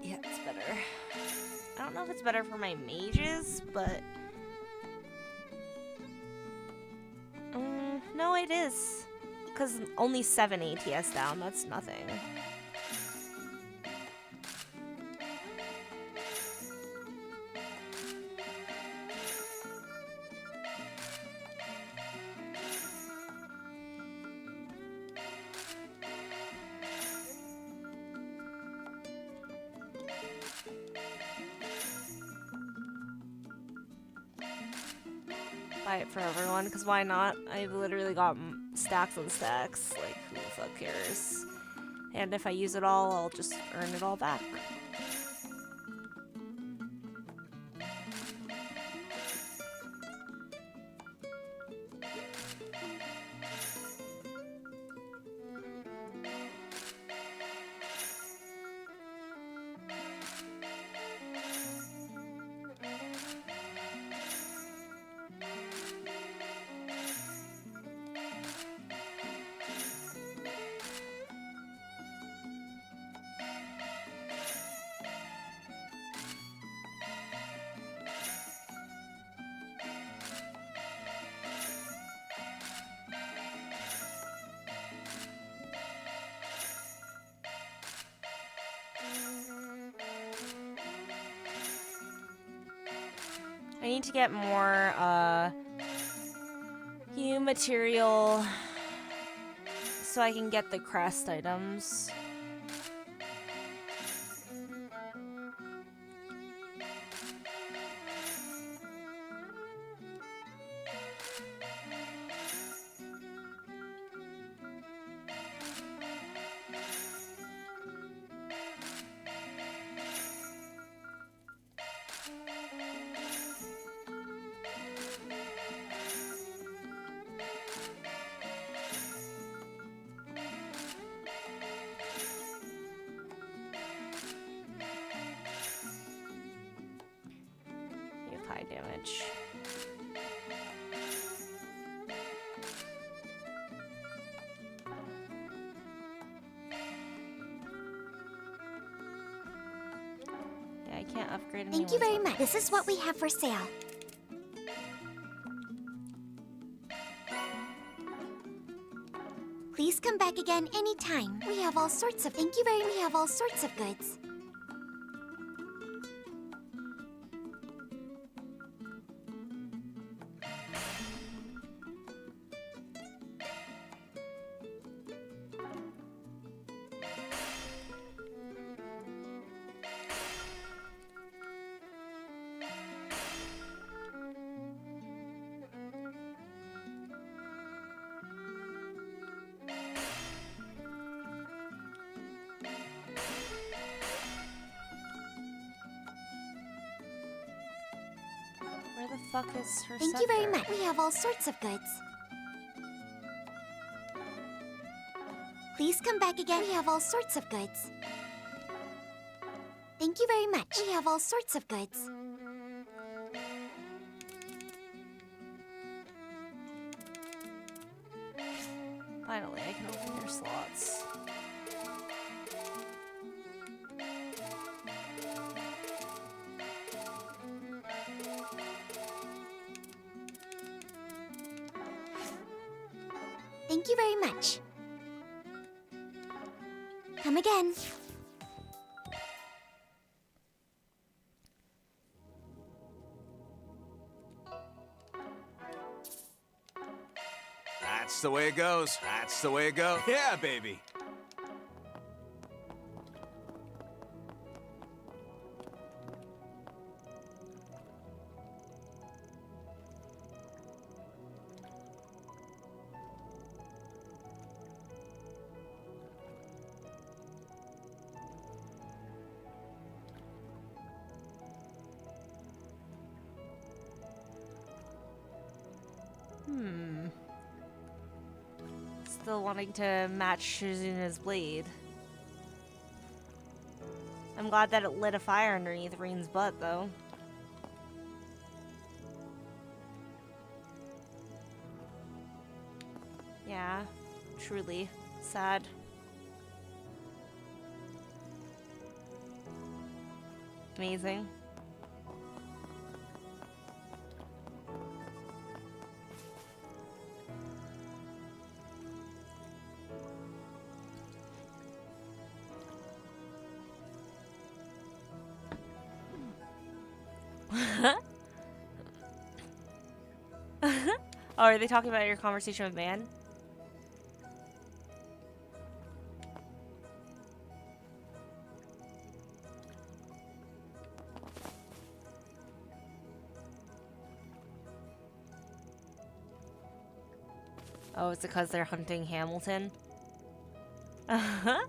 Yeah, it's better. I don't know if it's better for my mages, but... no, it is. Because only 7 ATS down, that's nothing. Buy it for everyone, because why not? I've literally got stacks and stacks. Like, who the fuck cares? And if I use it all, I'll just earn it all back. I need to get more, new material so I can get the crest items. You have high damage. Yeah, I can't upgrade Thank you anyone's very much. This is what we have for sale. Please come back again anytime. We have all sorts of we have all sorts of goods. fuck is her Thank you very center? much. We have all sorts of goods. Please come back again. We have all sorts of goods. Thank you very much. We have all sorts of goods. Finally, I can open your slots. Thank you very much. Come again. That's the way it goes. That's the way it goes. Yeah, baby. Still wanting to match Shizuna's blade. I'm glad that it lit a fire underneath Rain's butt, though. Yeah, truly sad. Amazing. Oh, are they talking about your conversation with Man? Oh, is it because they're hunting Hamilton? Uh-huh.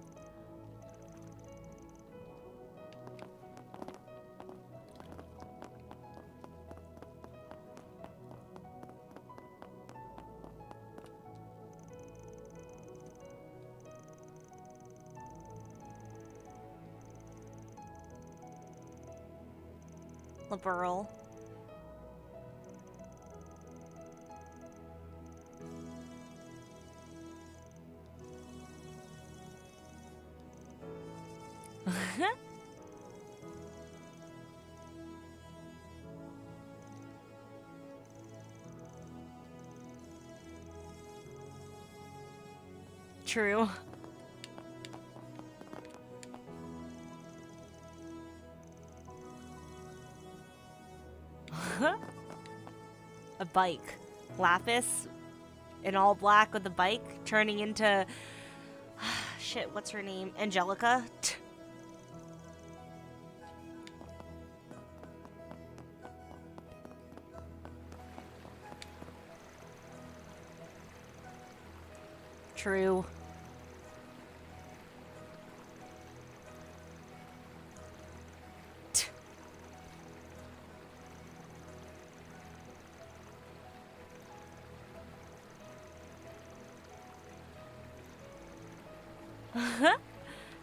Liberal. True. A bike. Lapis in all black with a bike turning into shit, what's her name? Angelica? True.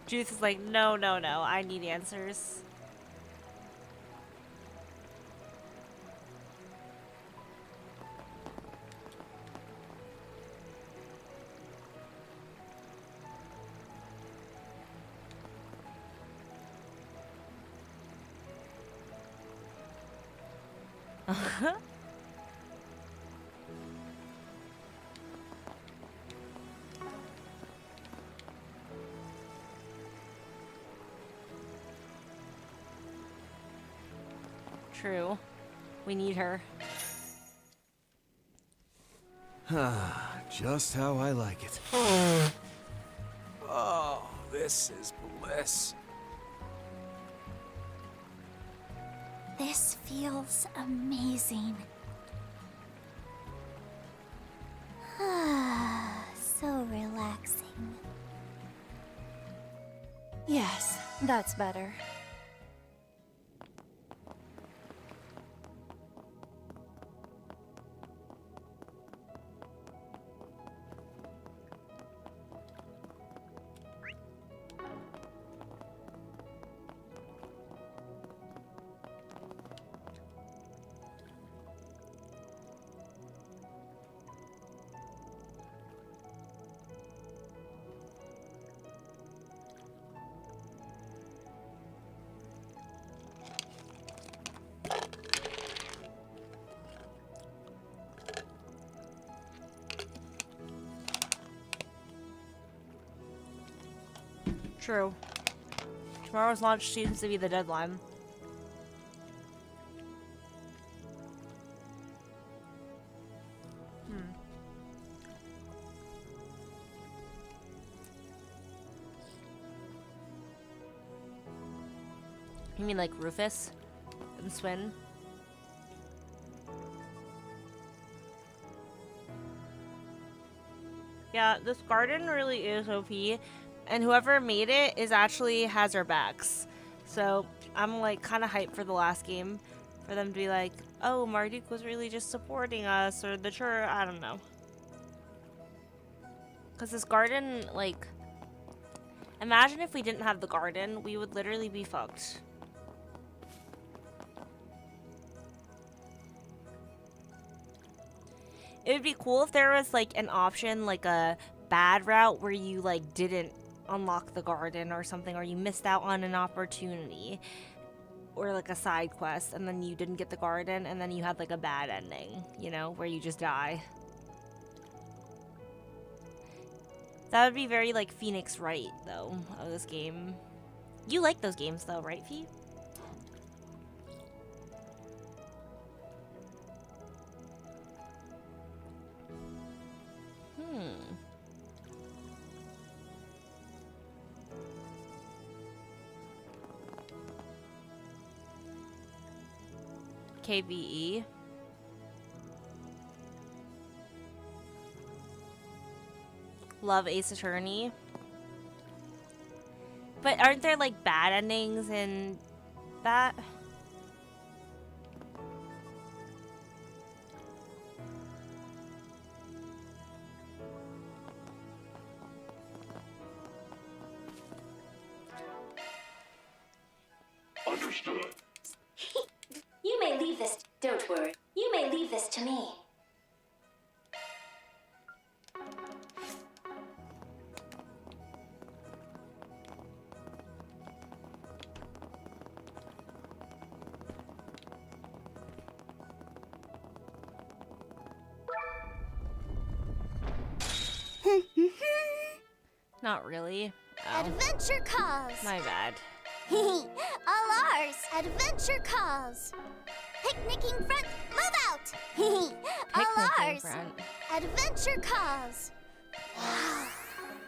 Juice is like, no, no, no, I need answers. True. We need her. Just how I like it. Oh, this is bliss. This feels amazing. So relaxing. Yes, that's better. True. Tomorrow's launch seems to be the deadline. You mean like Rufus and Swin? Yeah, this garden really is OP, and whoever made it has our backs. So I'm like kind of hyped for the last game, for them to be like, oh, Marduk was really just supporting us, or the church, I don't know. Because this garden, like, imagine if we didn't have the garden, we would literally be fucked. It would be cool if there was like an option, like a bad route where you like didn't unlock the garden or something, or you missed out on an opportunity or like a side quest and then you didn't get the garden and then you had like a bad ending, you know, where you just die. That would be very like Phoenix Wright though of this game. You like those games though, right, Fee? KVE. Love Ace Attorney. But aren't there like bad endings in that? Understood. You may leave this. Don't worry. You may leave this to me. Not really. Oh. Adventure calls. My bad. All ours. Adventure calls. Picnicking front, move out. All Picnicking ours. front. Adventure calls.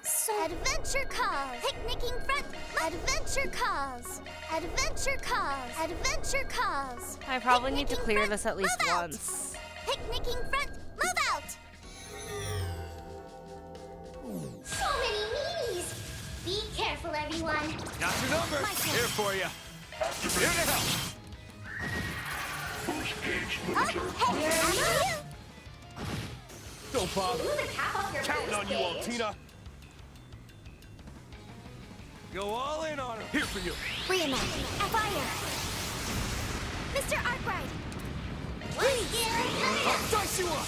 So adventure calls. Picnicking front. Adventure calls. Adventure calls. Adventure calls. I probably need to Picnicking clear front, this at least move out. once. Picnicking front, move out. So many meanies. Be careful, everyone. Got your number. My turn. Here for you. Here to help. Hey, Don't bother. Move the cap off your Counting on you, boost gauge. Altina. Go all in on her. Here for you. Reimagine. Fire. Mr. Arkwright. I'll dice you up.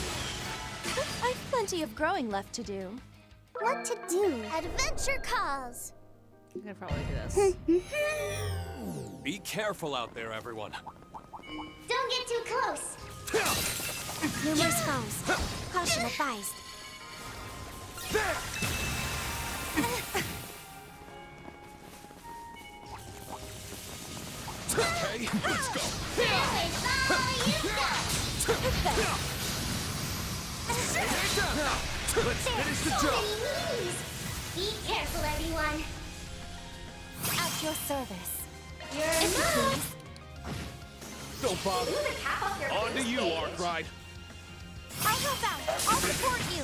I've plenty of growing left to do. What to do? Adventure calls. I'm gonna probably do this. Be careful out there, everyone. Don't get too close. Numerous foes. Caution advised. Okay, let's go. Let's finish the job. Be careful, everyone. At your service. You're Don't bother. Move the cap off your On to boost you, gauge. Arkwright. I'll help out. I'll support you.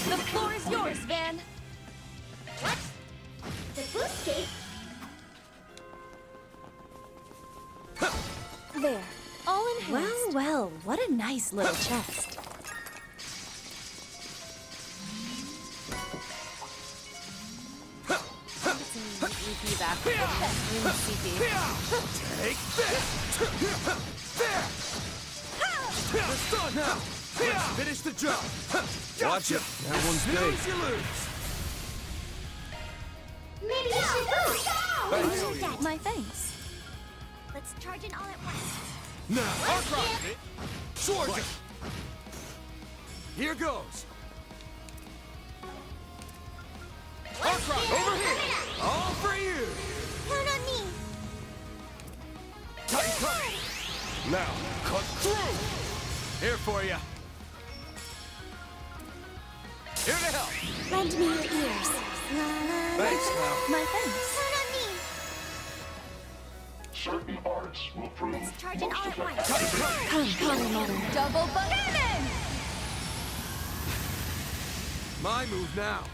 The floor is yours, Van. What? The boost gate? There. All enhanced. Well, what a nice little chest. EP back. Take this. There. It's done now. Let's finish the job. Watch it. That one's big. Lose, you lose. Maybe you should boost. Thanks. My thanks. Let's charge in all at once. Now, Arkwright. Georgia. Here goes. Arcross, over here! All for you! Count on me. Tight cut! Now, cut through! Here for you. Here to help! Lend me your ears. Thanks, pal. My thanks. Count on me. Certain arts will prove Let's charge it all at once. Come, Mother. Double cannon! My move now.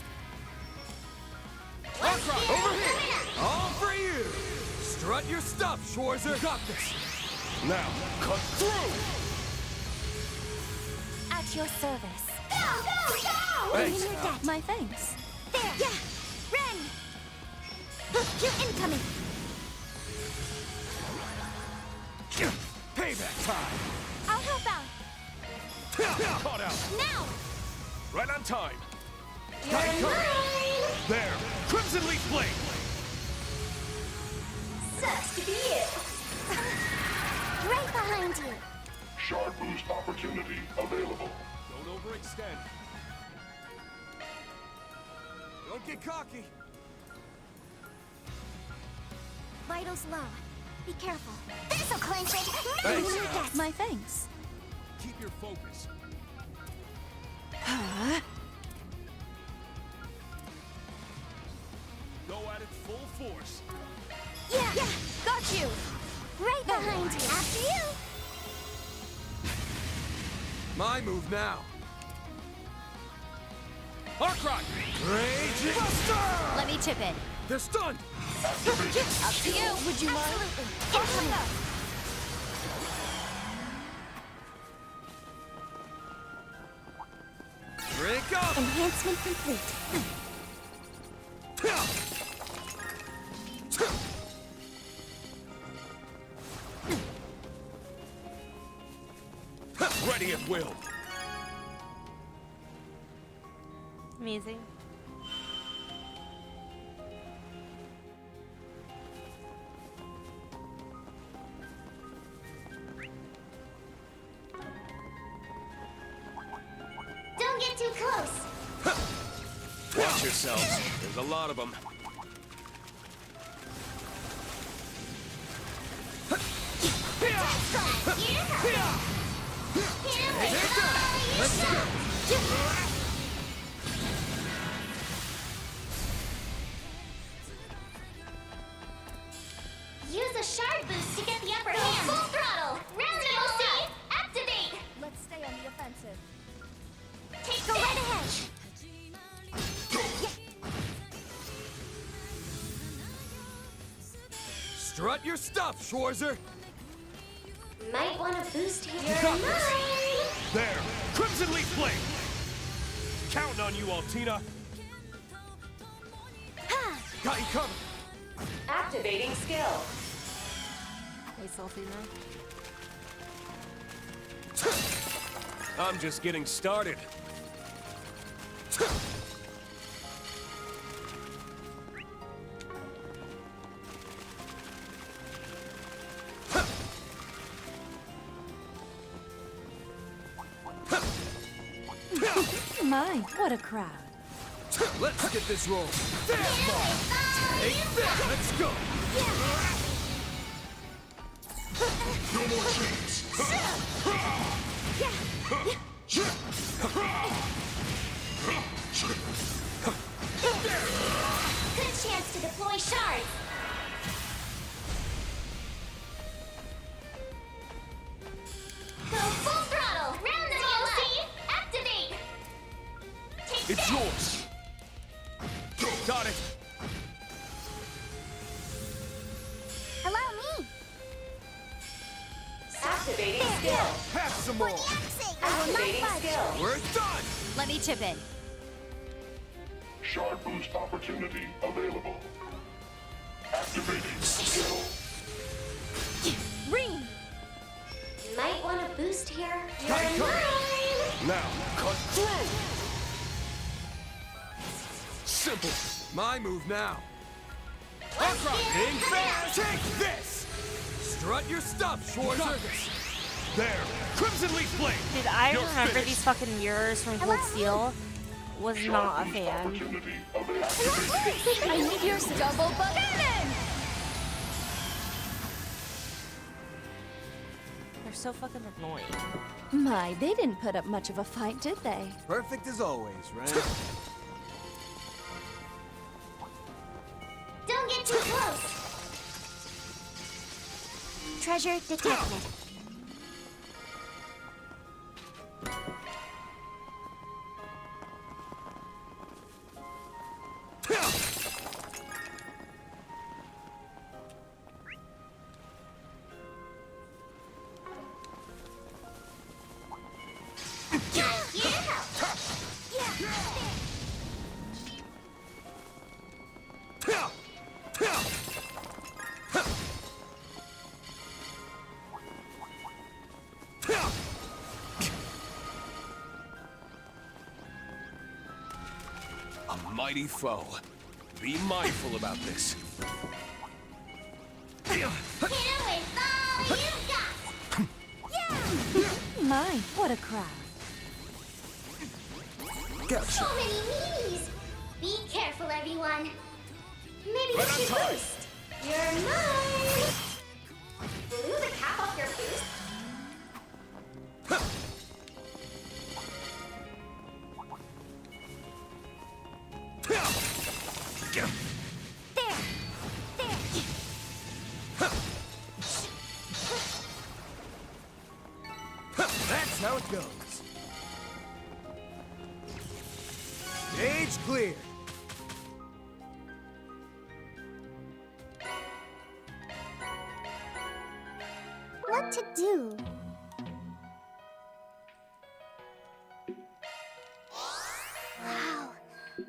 Arcross, over here! All for you! Strut your stuff, Schwarzer! You got this! Now, cut through! At your service. Go! Thanks, Your pal. debt. My thanks. There. Yeah. Ren. You're incoming. Payback time! I'll help out. Caught out! Now. Right on time! You're mine. There! Crimson Leaf Blade! Sucks to be you. Right behind you. shard boost opportunity available. Don't overextend. Don't get cocky. Vitals low. Be careful. This'll clinch it. Thanks, Your pal. debt. My thanks. Keep your focus. Go at it full force. Yeah. Got you. Right behind you. After you. My move now. Arcross! Rage Buster! Let me chip in. They're stunned! Up to you. Would you mind? Drink up! Enhancement complete. Ready at will. Amazing. Don't get too close. Watch yourselves. There's a lot of them. Use a shard boost to get the upper hand. Full throttle. Round DOC. Activate. Let's stay on the offensive. Go right ahead. Strut your stuff, Schwarzer! Might want to boost here. You got this. There! Crimson Leaf Blade! Counting on you, Altina! Got you covered! Activating skill. Hey, Sulfina. I'm just getting started. My, what a crowd. Let's get this rolling. Take that! Let's go! No more chains. Good chance to deploy shards. Go full throttle. Round the DOC. Activate. Take It's this. yours! Got it! Allow me. Activating skill. Have some more! I will not Activating budge. skill. We're done! Let me chip in. Shard boost opportunity available. Activating skill. Ring. Might want to boost here. Got You're it covered. mine. Now, cut through! Simple. My move now. Arcross, being fair, take this! Strut your stuff, Schwarzer! There, Crimson Leaf Blade! Dude, I You're remember finished. these fucking mirrors from Cold Steel. was not a fan. I need your double cannon! They're so fucking annoying. My, they didn't put up much of a fight, did they? Perfect as always, right? Don't get too close. Treasure detected. A mighty foe. Be mindful about this. Hit him with all you've got. My, what a crowd. Gotcha. So many meanies. Be careful, everyone. Maybe Right you on should time. boost. You're mine. Blew the cap off your boost. That's how it goes. Stage clear. What to do? Wow.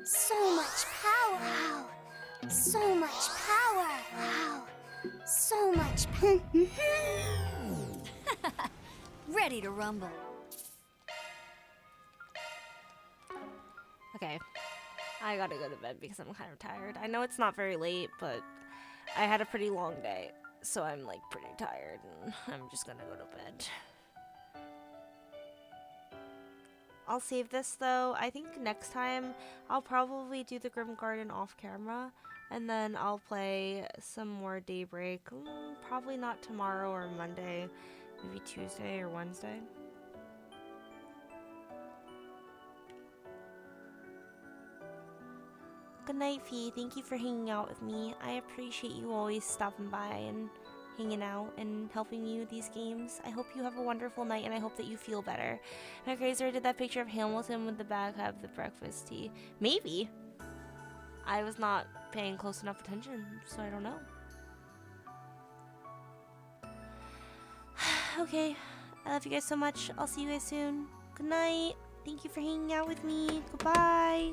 So much power. Wow. So much power. Wow. So much Ready to rumble. Okay. I gotta go to bed because I'm kind of tired. I know it's not very late, but I had a pretty long day. So I'm like pretty tired and I'm just gonna go to bed. I'll save this though. I think next time I'll probably do the Grim Garden off camera and then I'll play some more Daybreak. Probably not tomorrow or Monday, maybe Tuesday or Wednesday. Good night, Fee. Thank you for hanging out with me. I appreciate you always stopping by and hanging out and helping me with these games. I hope you have a wonderful night and I hope that you feel better. My Grazer did that picture of Hamilton with the bag have the breakfast tea. Maybe. I was not paying close enough attention, so I don't know. Okay. I love you guys so much. I'll see you guys soon. Good night. Thank you for hanging out with me. Goodbye.